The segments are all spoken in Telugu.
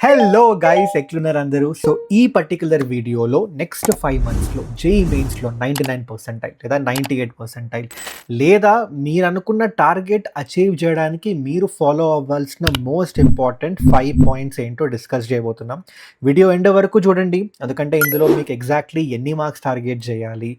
హలో గైస్ ఎట్లున్నారు అందరూ. సో ఈ పర్టికులర్ వీడియోలో నెక్స్ట్ 5 మంత్స్లో జేఈ మెయిన్స్లో 99% లేదా 98% లేదా మీరు అనుకున్న టార్గెట్ అచీవ్ చేయడానికి మీరు ఫాలో అవ్వాల్సిన మోస్ట్ ఇంపార్టెంట్ 5 పాయింట్స్ ఏంటో డిస్కస్ చేయబోతున్నాం. వీడియో ఎండ్ వరకు చూడండి, ఎందుకంటే ఇందులో మీకు ఎగ్జాక్ట్లీ ఎన్ని మార్క్స్ టార్గెట్ చేయాలి,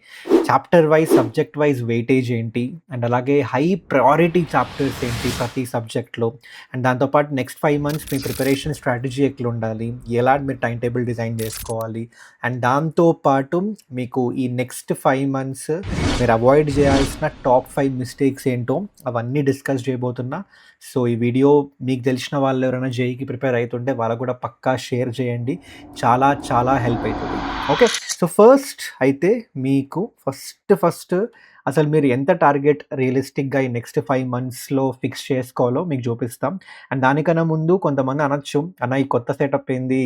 chapter wise subject wise weightage ఏంటి, అండ్ అలాగే హై ప్రయారిటీ చాప్టర్స్ ఏంటి ప్రతి సబ్జెక్ట్లో, అండ్ దాంతోపాటు నెక్స్ట్ 5 మంత్స్ మీ ప్రిపరేషన్ స్ట్రాటజీ ఎట్లా ఉండాలి, ఎలా మీరు టైం టేబుల్ డిజైన్ చేసుకోవాలి, అండ్ దాంతోపాటు మీకు ఈ నెక్స్ట్ 5 మంత్స్ మీరు అవాయిడ్ చేయాల్సిన టాప్ 5 మిస్టేక్స్ ఏంటో అవన్నీ డిస్కస్ చేయబోతున్నా. సో ఈ వీడియో మీకు తెలిసిన వాళ్ళు ఎవరైనా జేఈకి ప్రిపేర్ అవుతుంటే వాళ్ళకు కూడా పక్కా షేర్ చేయండి, చాలా చాలా హెల్ప్ అవుతుంది. ఓకే, సో ఫస్ట్ అయితే మీకు ఫస్ట్ అసలు మీరు ఎంత టార్గెట్ రియలిస్టిక్గా ఈ నెక్స్ట్ 5 మంత్స్లో ఫిక్స్ చేసుకోవాలో మీకు చూపిస్తాం. అండ్ దానికన్నా ముందు కొంతమంది అనొచ్చు, అన్న ఈ కొత్త సెటప్ ఏంది,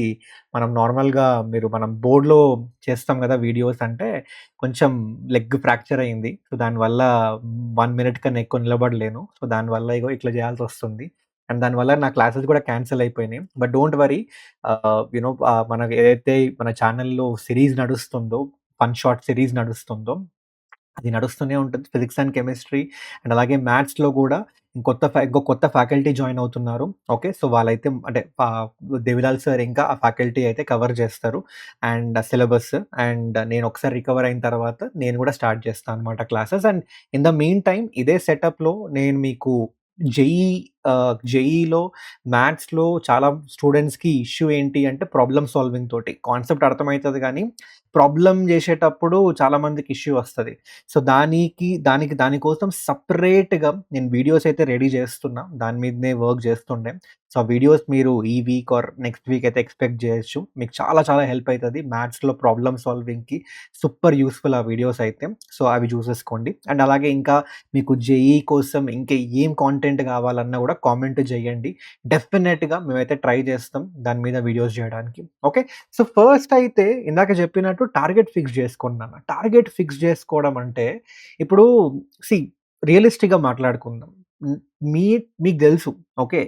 మనం బోర్డ్లో చేస్తాం కదా వీడియోస్, అంటే కొంచెం లెగ్ ఫ్రాక్చర్ అయింది, సో దానివల్ల 1 మినిట్ కన్నా ఎక్కువ నిలబడలేను, సో దానివల్ల ఇగో ఇట్లా చేయాల్సి వస్తుంది, అండ్ దానివల్ల నా క్లాసెస్ కూడా క్యాన్సిల్ అయిపోయినాయి. బట్ డోంట్ వరీ, మనకు ఏదైతే మన ఛానల్లో సిరీస్ నడుస్తుందో, వన్ షార్ట్ సిరీస్ నడుస్తుందో అది నడుస్తూనే ఉంటుంది. ఫిజిక్స్ అండ్ కెమిస్ట్రీ అండ్ అలాగే మ్యాథ్స్‌లో కూడా ఇంకో కొత్త ఫ్యాకల్టీ జాయిన్ అవుతున్నారు. ఓకే, సో వాళ్ళైతే అంటే దేవిలాల్ సార్ ఇంకా ఆ ఫ్యాకల్టీ అయితే కవర్ చేస్తారు అండ్ సిలబస్. అండ్ నేను ఒకసారి రికవర్ అయిన తర్వాత నేను కూడా స్టార్ట్ చేస్తాను అనమాట classes. And in the mean time ఇదే సెటప్‌లో నేను మీకు జేఈ జేఈలో మ్యాథ్స్‌లో చాలా స్టూడెంట్స్‌కి ఇష్యూ ఏంటి అంటే ప్రాబ్లమ్ సాల్వింగ్ తోటి. కాన్సెప్ట్ అర్థమైతది గానీ ప్రాబ్లమ్ చేసేటప్పుడు చాలా మందికి ఇష్యూ వస్తది. సో దానికోసం సెపరేట్‌గా నేను వీడియోస్ అయితే రెడీ చేస్తున్నా. దాని మీదనే వర్క్ చేస్తుండే. సో ఆ వీడియోస్ మీరు ఈ వీక్ ఆర్ నెక్స్ట్ వీక్ అయితే ఎక్స్‌పెక్ట్ చేయొచ్చు. మీకు చాలా చాలా హెల్ప్ అయితది మ్యాథ్స్‌లో ప్రాబ్లమ్ సాల్వింగ్‌కి. సూపర్ యూజ్‌ఫుల్ ఆ వీడియోస్ అయితే. సో అవి చూసేసుకోండి. అండ్ అలాగే ఇంకా మీకు జేఈ కోసం ఇంకా ఏం కాంటెంట్ కావాలన్నా కూడా కామెంట్ చేయండి. డెఫినెట్‌గా మేమైతే ట్రై చేస్తాం దాని మీద వీడియోస్ చేయడానికి. ఓకే, సో ఫస్ట్ అయితే ఇందాక చెప్పినట్టు టార్గెట్ ఫిక్స్ చేసుకోండి నాన్న. టార్గెట్ ఫిక్స్ చేసుకోవడం అంటే ఇప్పుడు సీ రియలిస్టిక్‌గా మాట్లాడుకుందాం. హ్మ్. మీ మీకు తెలుసు. ఓకే,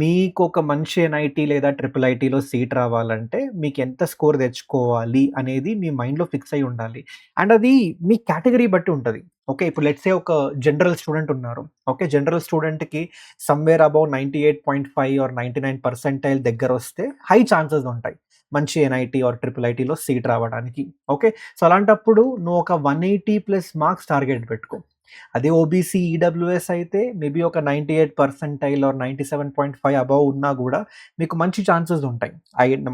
మీకొక మంచి ఎన్‌ఐటీ లేదా ట్రిపుల్ ఐటీలో సీట్ రావాలంటే మీకెంత స్కోర్ తెచ్చుకోవాలి అనేది మీ మైండ్‌లో ఫిక్స్ అయ్యి ఉండాలి. అండ్ అది మీ కేటగరీ బట్టి ఉంటది. ఓకే, ఇప్పుడు లెట్స్ సే ఒక జనరల్ స్టూడెంట్ ఉన్నారు. ఓకే, జనరల్ స్టూడెంట్‌కి సమ్‌వేర్ అబోవ్ 98.5 ఆర్ 99 పర్సెంటైల్ దగ్గరొస్తే హై ఛాన్సెస్ ఉంటాయి మంచి ఎన్‌ఐటీ ఆర్ ట్రిపుల్ ఐటీలో సీట్ రావడానికి. ఓకే, సో అలాంటప్పుడు నువ్వు ఒక 180+ మార్క్స్ టార్గెట్ పెట్టుకో. అదే ఓబీసీ, ఈడబ్ల్యూఎస్ అయితే మేబీ ఒక 98 పర్సెంటైల్ ఆర్ 97.5 అబోవ్ ఉన్నా గూడా మీకు మంచి ఛాన్సెస్ ఉంటాయి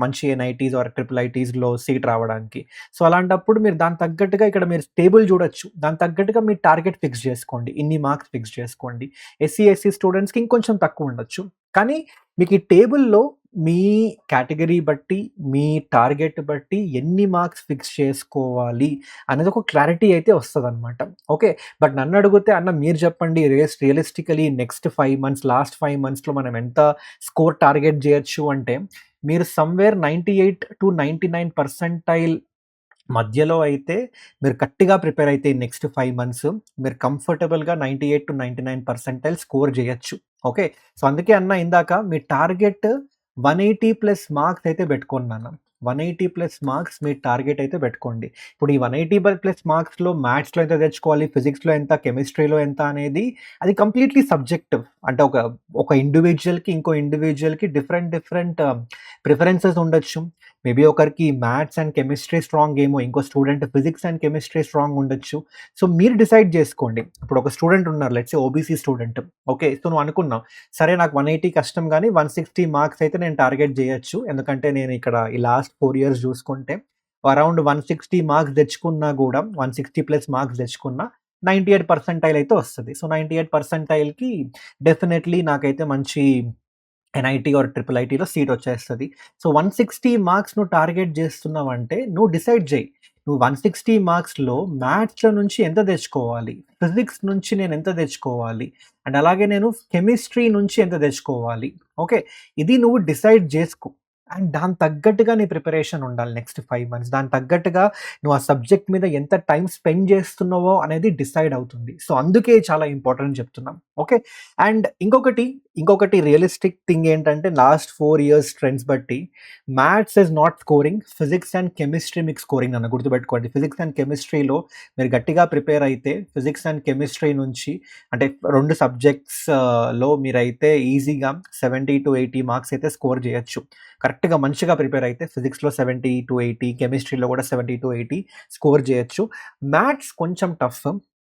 మంచి ఎన్‌ఐటీస్ ఆర్ ట్రిపుల్ ఐటీస్‌లో సీట్ రావడానికి. సో అలాంటప్పుడు మీరు దానికి తగ్గట్టుగా ఇక్కడ మీరు టేబుల్ చూడొచ్చు. దానికి తగ్గట్టుగా మీరు టార్గెట్ ఫిక్స్ చేసుకోండి. ఇన్ని మార్క్స్ ఫిక్స్ చేసుకోండి. ఎస్సీ, ఎస్సీ స్టూడెంట్స్‌కి ఇంకొంచెం తక్కువ ఉండొచ్చు. కానీ మీకు ఈ టేబుల్‌లో మీ కేటగరీ బట్టి, మీ టార్గెట్ బట్టి ఎన్ని మార్క్స్ ఫిక్స్ చేసుకోవాలి అనేది ఒక క్లారిటీ అయితే వస్తదనమాట. ఓకే, బట్ నన్నడిగితే అన్న మీరు చెప్పండి, రియలిస్టికలీ నెక్స్ట్ 5 మంత్స్, లాస్ట్ 5 మంత్స్‌లో మనం ఎంత స్కోర్ టార్గెట్ జేయొచ్చు అంటే, మీరు సమ్‌వేర్ 98-99 పర్సెంటైల్ మధ్యలో అయితే మీరు గట్టిగా ప్రిపేర్ అయితే నెక్స్ట్ 5 మంత్స్ మీరు కంఫర్టబుల్‌గా 98-99 పర్సెంటైల్ స్కోర్ జేయొచ్చు. ఓకే, సో అందుకే అన్న ఇందాక మీ టార్గెట్ 180+ మార్క్స్ అయితే పెట్టుకోండి నాన్న. 180+ మార్క్స్ మీ టార్గెట్ అయితే పెట్టుకోండి. ఇప్పుడు ఈ 180+ మార్క్స్‌లో మ్యాథ్స్‌లో ఎంత తెచ్చుకోవాలి, ఫిజిక్స్‌లో ఎంత, కెమిస్ట్రీలో ఎంత అనేది అది కంప్లీట్‌లీ సబ్జెక్టివ్. అంటే ఒక ఇండివిడ్యుయల్‌కి ఇంకో ఇండివిడ్యుయల్‌కి డిఫరెంట్ ప్రిఫరెన్సెస్ ఉండొచ్చు. మేబీ ఒకరికి మ్యాథ్స్ అండ్ కెమిస్ట్రీ స్ట్రాంగ్ ఏమో, ఇంకో student physics and chemistry strong ఉండొచ్చు. సో మీరు డిసైడ్ చేసుకోండి. ఇప్పుడు ఒక స్టూడెంట్ ఉన్నారు, let's say OBC student. Okay, so నువ్వు అనుకున్నావు, సరే నాకు 180 కష్టం గానీ 160 మార్క్స్ అయితే నేను టార్గెట్ జేయొచ్చు. ఎందుకంటే నేను ఇక్కడ ఈ లాస్ట్ 4 ఇయర్స్ చూసుకుంటే అరౌండ్ 160 మార్క్స్ తెచ్చుకున్నా గూడా 160+ మార్క్స్ తెచ్చుకున్నా 98 పర్సెంటైల్ అయితే వస్తది. సో 98 పర్సెంటైల్‌కి డెఫినెట్‌లీ నాకైతే మంచి ఎన్‌ఐటీ ఆర్ ట్రిపుల్ ఐటీలో సీట్ వచ్చేస్తది. సో 160 మార్క్స్ నువ్వు టార్గెట్ చేస్తున్నావంటే నువ్వు డిసైడ్ జెయి. నువ్వు 160 మార్క్స్‌లో మ్యాథ్స్‌లో నుంచి ఎంత తెచ్చుకోవాలి? ఫిజిక్స్ నుంచి నేను ఎంత తెచ్చుకోవాలి? అండ్ అలాగే నేను కెమిస్ట్రీ నుంచి ఎంత తెచ్చుకోవాలి? ఓకే, ఇది నువ్వు డిసైడ్ జేసుకో. అండ్ దానికి తగ్గట్టుగా నీ ప్రిపరేషన్ ఉండాలి నెక్స్ట్ 5 మంత్స్. దానికి తగ్గట్టుగా నువ్వు ఆ సబ్జెక్ట్ మీద ఎంత టైమ్ స్పెండ్ చేస్తున్నావో అనేది డిసైడ్ అవుతుంది. సో అందుకే చాలా ఇంపార్టెంట్ చెప్తున్నాం. ఓకే, అండ్ ఇంకొకటి, ఇంకొకటి రియలిస్టిక్ థింగ్ ఏంటంటే లాస్ట్ 4 ఇయర్స్ ట్రెండ్స్ బట్టి maths is not scoring, physics and chemistry మీకు స్కోరింగ్ నన్ను గుర్తుపెట్టుకోండి. ఫిజిక్స్ అండ్ కెమిస్ట్రీలో మీరు గట్టిగా ప్రిపేర్ అయితే ఫిజిక్స్ అండ్ కెమిస్ట్రీ నుంచి అంటే 2 సబ్జెక్ట్స్‌లో మీరైతే ఈజీగా 70-80 మార్క్స్ అయితే స్కోర్ చేయొచ్చు. కరెక్ట్‌గా మంచిగా ప్రిపేర్ అయితే ఫిజిక్స్‌లో 70-80, కెమిస్ట్రీలో కూడా 70-80 స్కోర్ చేయొచ్చు. మ్యాథ్స్ కొంచెం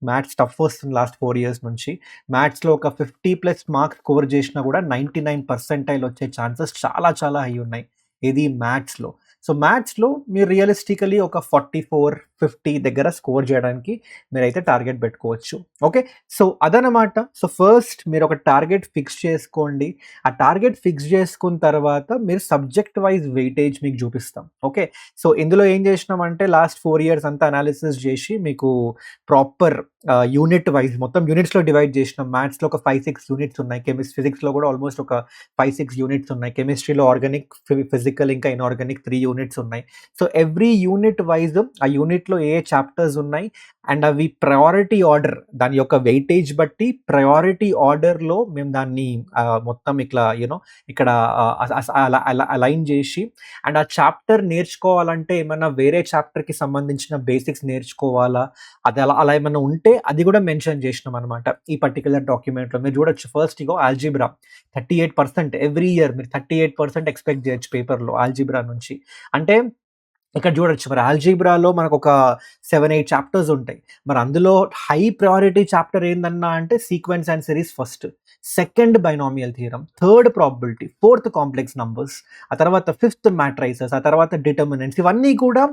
మ్యాథ్స్ టఫ్ వస్తుంది లాస్ట్ 4 ఇయర్స్ నుంచి. మ్యాథ్స్‌లో ఒక 50+ మార్క్స్ స్కోర్ చేసినా కూడా 99 పర్సెంటైల్ వచ్చే ఛాన్సెస్ చాలా చాలా హై ఉన్నాయి. ఇది మ్యాథ్స్‌లో. సో మ్యాథ్స్‌లో మీరు రియలిస్టికల్లీ ఒక 44, 50 దగ్గర స్కోర్ చేయడానికి మీరైతే టార్గెట్ పెట్టుకోవచ్చు. ఓకే. సో అదనమాట. సో ఫస్ట్ మీరు ఒక టార్గెట్ ఫిక్స్ చేసుకోండి. ఆ టార్గెట్ ఫిక్స్ చేసుకున్న తర్వాత మీరు సబ్జెక్ట్ వైజ్ వెయిటేజ్ మీకు చూపిస్తాం. ఓకే. సో ఇందులో ఏం చేసినామంటే లాస్ట్ 4 ఇయర్స్ అంతా అనాలిసిస్ చేసి మీకు ప్రాపర్ యూనిట్ వైజ్ మొత్తం యూనిట్స్‌లో డివైడ్ చేసినాం. మ్యాథ్స్‌లో ఒక 5, 6 యూనిట్స్ ఉన్నాయి. ఫిజిక్స్‌లో కూడా ఆల్మోస్ట్ ఒక 5, 6 యూనిట్స్ ఉన్నాయి. కెమిస్ట్రీలో ఆర్గానిక్, ఫిజికల్ ఇంకా ఇనార్గానిక్ 3 యూనిట్స్ ఉన్నాయి. సో ఎవ్రీ యూనిట్ వైజ్ ఆ యూనిట్‌లో ఏ చాప్టర్స్ ఉన్నాయి అండ్ అవి ప్రయారిటీ ఆర్డర్ దాని యొక్క వెయిటేజ్ బట్టి ప్రయారిటీ ఆర్డర్‌లో మేము దాన్ని మొత్తం ఇట్లా ఇక్కడ అలైన్ చేసి అండ్ ఆ చాప్టర్ నేర్చుకోవాలంటే ఏమన్నా వేరే చాప్టర్‌కి సంబంధించిన బేసిక్స్ నేర్చుకోవాలా? అది అలా ఏమన్నా ఉంటే అది కూడా మెన్షన్ చేసినామనమాట ఈ పర్టిక్యులర్ డాక్యుమెంట్‌లో. మీరు చూడొచ్చు ఫస్ట్ ఆల్జీబ్రా 38% ఎవ్రీ ఇయర్ మీరు 38% ఎక్స్‌పెక్ట్ చేయొచ్చు పేపర్‌లో ఆల్జీబ్రా నుంచి. అంటే ఇక్కడ చూడొచ్చు మరి ఆల్జీబ్రాలో మనకొక 7, 8 చాప్టర్స్ ఉంటాయి. మరి అందులో హై ప్రయారిటీ చాప్టర్ ఏందన్నా అంటే sequence and series first, second binomial theorem, third probability, fourth complex numbers, ఆ తర్వాత ఫిఫ్త్ మ్యాట్రైసెస్, ఆ తర్వాత డిటర్మినెంట్స్. ఇవన్నీ కూడా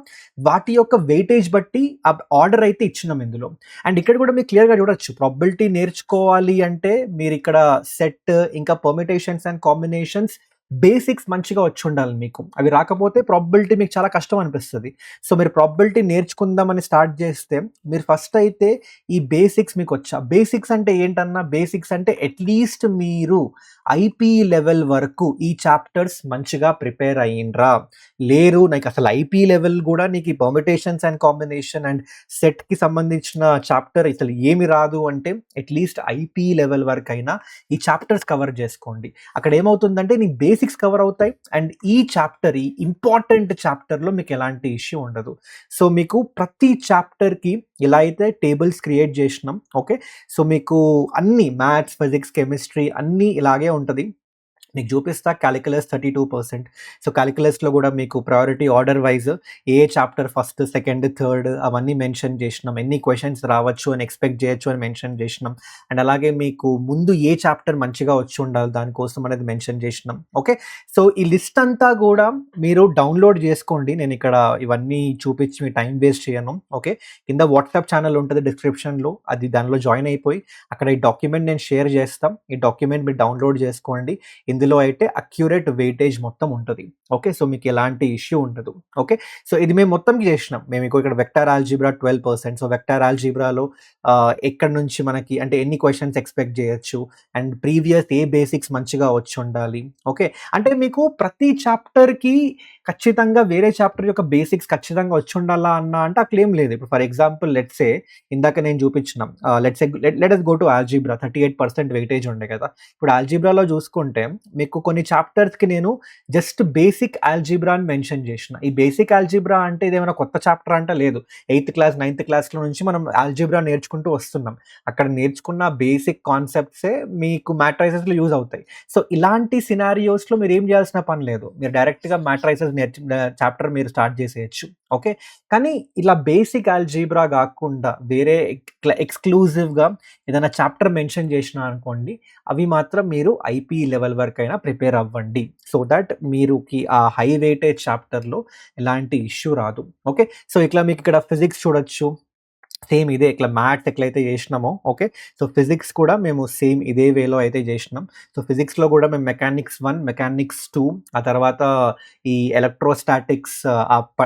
వాటి యొక్క వెయిటేజ్ బట్టి ఆ ఆర్డర్ అయితే ఇచ్చినాం ఇందులో. అండ్ ఇక్కడ కూడా మీరు క్లియర్‌గా చూడొచ్చు ప్రాబబిలిటీ నేర్చుకోవాలి అంటే మీరు ఇక్కడ సెట్ ఇంకా పర్మిటేషన్స్ అండ్ కాంబినేషన్స్ బేసిక్స్ మంచిగా వచ్చుండాలి మీకు. అవి రాకపోతే ప్రాబబిలిటీ మీకు చాలా కష్టం అనిపిస్తది. సో మీరు ప్రాబబిలిటీ నేర్చుకుందామని స్టార్ట్ చేస్తే మీరు ఫస్ట్ అయితే ఈ బేసిక్స్ మీకొచ్చా? బేసిక్స్ అంటే ఏంటన్నా? బేసిక్స్ అంటే అట్‌లీస్ట్ మీరు ఐపీ లెవెల్ వరకు ఈ చాప్టర్స్ మంచిగా ప్రిపేర్ అయ్యిండ్రా? లేరు నాకు అసలు ఐపీ లెవెల్ కూడా నీకు ఈ పర్మిటేషన్స్ అండ్ కాంబినేషన్ అండ్ సెట్‌కి సంబంధించిన చాప్టర్ అసలు ఏమి రాదు అంటే అట్‌లీస్ట్ ఐపీ లెవెల్ వరకైనా ఈ చాప్టర్స్ కవర్ చేసుకోండి. అక్కడ ఏమవుతుందంటే నీ బేసిక్స్ కవర్ అవుతాయి అండ్ ఈ ఇంపార్టెంట్ చాప్టర్‌లో మీకు ఎలాంటి ఇష్యూ ఉండదు. సో మీకు ప్రతి చాప్టర్‌కి ఇలా అయితే టేబుల్స్ క్రియేట్ చేసినాం. ఓకే. సో మీకు అన్ని మ్యాథ్స్, ఫిజిక్స్, కెమిస్ట్రీ అన్నీ ఇలాగే ఉంటది. మీకు చూపిస్తా కాలిక్యులస్ 32%. సో కాలిక్యులస్‌లో కూడా మీకు ప్రయారిటీ ఆర్డర్ వైజ్ ఏ చాప్టర్ ఫస్ట్, సెకండ్, థర్డ్ అవన్నీ మెన్షన్ చేసినాం. ఎన్ని క్వెషన్స్ రావచ్చు అని ఎక్స్‌పెక్ట్ చేయొచ్చు అని మెన్షన్ చేసినాం. అండ్ అలాగే మీకు ముందు ఏ చాప్టర్ మంచిగా వచ్చి ఉండాలి దానికోసం అనేది మెన్షన్ చేసినాం. ఓకే. సో ఈ లిస్ట్ అంతా కూడా మీరు డౌన్‌లోడ్ చేసుకోండి. నేను ఇక్కడ ఇవన్నీ చూపించి మీ టైం వేస్ట్ చేయను. ఓకే. కింద వాట్సాప్ ఛానల్ ఉంటది డిస్క్రిప్షన్‌లో. దానిలో జాయిన్ అయిపోయి అక్కడ ఈ డాక్యుమెంట్ నేను షేర్ చేస్తాం. ఈ డాక్యుమెంట్ మీరు డౌన్‌లోడ్ చేసుకోండి. ఇందులో అయితే అక్యురేట్ వెయిటేజ్ మొత్తం ఉంటది. ఓకే. సో మీకు ఎలాంటి ఇష్యూ ఉండదు. ఓకే. సో ఇది మేము మొత్తంకి చేసినాం. మేము ఇక్కడ వెక్టార్ ఆల్జీబ్రా 12%. సో వెక్టార్ ఆల్జీబ్రాలో ఎక్కడి నుంచి మనకి అంటే ఎన్ని క్వెషన్స్ ఎక్స్‌పెక్ట్ చేయొచ్చు అండ్ ప్రీవియస్ ఏ బేసిక్స్ మంచిగా వచ్చుండాలి. ఓకే. అంటే మీకు ప్రతి చాప్టర్‌కి ఖచ్చితంగా వేరే చాప్టర్ యొక్క బేసిక్స్ ఖచ్చితంగా వచ్చుండాలా అంటే అట్లేం లేదు. ఇప్పుడు ఫర్ ఎగ్జాంపుల్ లెట్స్ సే ఇందాక నేను చూపించిన let us go to algebra 38% weightage ఉండే కదా! ఇప్పుడు ఆల్జీబ్రాలో చూసుకుంటే మీకు కొన్ని చాప్టర్స్‌కి నేను జస్ట్ బేసిక్ ఆల్జీబ్రా అని మెన్షన్ చేసిన. ఈ బేసిక్ ఆల్జీబ్రా అంటే ఇదేమైనా కొత్త చాప్టర్ అంటే లేదు. 8థ్ క్లాస్, 9థ్ క్లాస్‌లో నుంచి మనం ఆల్జీబ్రా నేర్చుకుంటూ వస్తున్నాం. అక్కడ నేర్చుకున్న బేసిక్ కాన్సెప్ట్సే మీకు మ్యాట్రైసెస్‌లో యూజ్ అవుతాయి. సో ఇలాంటి సినారియోస్‌లో మీరు ఏం చేయాల్సిన పని లేదు. మీరు డైరెక్ట్‌గా మ్యాట్రైసెస్ చాప్టర్ మీరు స్టార్ట్ చేసేయొచ్చు. ఓకే. కానీ ఇలా బేసిక్ ఆల్జీబ్రా కాకుండా వేరే ఎక్స్‌క్లూజివ్‌గా ఏదైనా చాప్టర్ మెన్షన్ చేసినా అనుకోండి, అవి మాత్రం మీరు ఐపీ లెవెల్ వరకైనా ప్రిపేర్ అవ్వండి. సో దట్ మీరుకి ఆ హై వెయిటేజ్ చాప్టర్‌లో ఎలాంటి ఇష్యూ రాదు. ఓకే. సో ఇట్లా మీకు ఇక్కడ ఫిజిక్స్ చూడొచ్చు. సేమ్ ఇదే ఇట్లా మ్యాథ్స్ ఎట్లయితే చేసినామో ఓకే. సో ఫిజిక్స్ కూడా మేము సేమ్ ఇదే వేలో అయితే చేసినాం. సో ఫిజిక్స్‌లో కూడా మేము మెకానిక్స్ 1, మెకానిక్స్ 2 ఆ తర్వాత ఈ ఎలక్ట్రోస్టాటిక్స్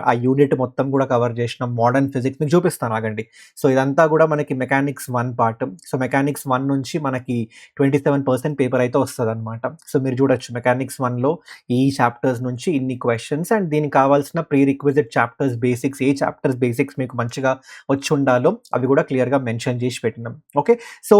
ఆ యూనిట్ మొత్తం కూడా కవర్ చేసినాం. మోడర్న్ ఫిజిక్స్ మీకు చూపిస్తాను ఆగండి. సో ఇదంతా కూడా మనకి మెకానిక్స్ 1 పార్ట్. సో మెకానిక్స్ 1 నుంచి మనకి 27% పేపర్ అయితే వస్తదనమాట. సో మీరు చూడొచ్చు మెకానిక్స్ 1లో ఈ చాప్టర్స్ నుంచి ఇన్ని క్వెషన్స్ అండ్ దీనికి కావాల్సిన ప్రీ రిక్విజిట్ చాప్టర్స్ బేసిక్స్, ఏ చాప్టర్స్ బేసిక్స్ మీకు మంచిగా వచ్చుండాలి ఇవ్వాలో అవి కూడా క్లియర్‌గా మెన్షన్ చేసి పెట్టినాం. ఓకే. సో,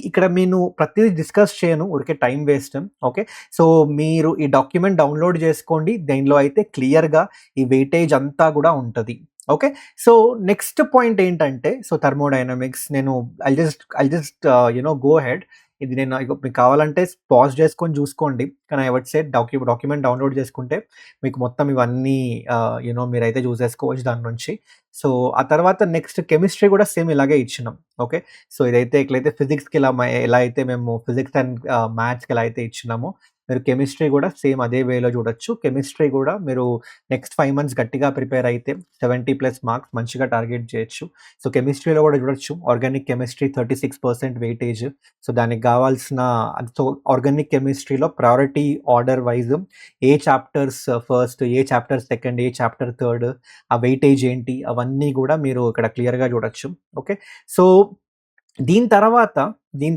ఇక్కడ నేను ప్రతిదీ డిస్కస్ చేయను. ఊరికే టైం వేస్ట్. ఓకే. సో, మీరు ఈ డాక్యుమెంట్ డౌన్‌లోడ్ చేసుకోండి. దీనిలో అయితే క్లియర్‌గా ఈ వెయిటేజ్ అంతా కూడా ఉంటది. ఓకే. సో, నెక్స్ట్ పాయింట్ ఏంటంటే థర్మోడైనమిక్స్ నేను ఐల్ జస్ట్ గో అహెడ్. ఇది నేను మీకు కావాలంటే పాజ్ చేసుకొని చూసుకోండి. కానీ I would say document download చేసుకుంటే మీకు మొత్తం ఇవన్నీ మీరైతే చూసేసుకోవచ్చు దాని నుంచి. సో, ఆ తర్వాత నెక్స్ట్ కెమిస్ట్రీ కూడా సేమ్ ఇలాగే ఇచ్చినాం. ఓకే. సో, ఎట్లయితే ఫిజిక్స్‌కి ఎలా అయితే మేము ఫిజిక్స్ అండ్ మ్యాథ్స్‌కి ఎలా అయితే ఇచ్చినామో, మీరు కెమిస్ట్రీ కూడా సేమ్ అదే వేలో చూడొచ్చు. కెమిస్ట్రీ కూడా మీరు నెక్స్ట్ 5 మంత్స్ గట్టిగా ప్రిపేర్ అయితే 70+ మార్క్స్ మంచిగా టార్గెట్ చేయొచ్చు. సో, కెమిస్ట్రీలో కూడా చూడొచ్చు. Organic chemistry 36% weightage. సో, దానికి కావాల్సిన ఆర్గానిక్ కెమిస్ట్రీలో ప్రయారిటీ ఆర్డర్ వైజ్ ఏ చాప్టర్స్ ఫస్ట్, ఏ చాప్టర్ సెకండ్, ఏ చాప్టర్ థర్డ్, ఆ వెయిటేజ్ ఏంటి అవన్నీ కూడా మీరు ఇక్కడ క్లియర్‌గా చూడొచ్చు. ఓకే. సో, దీని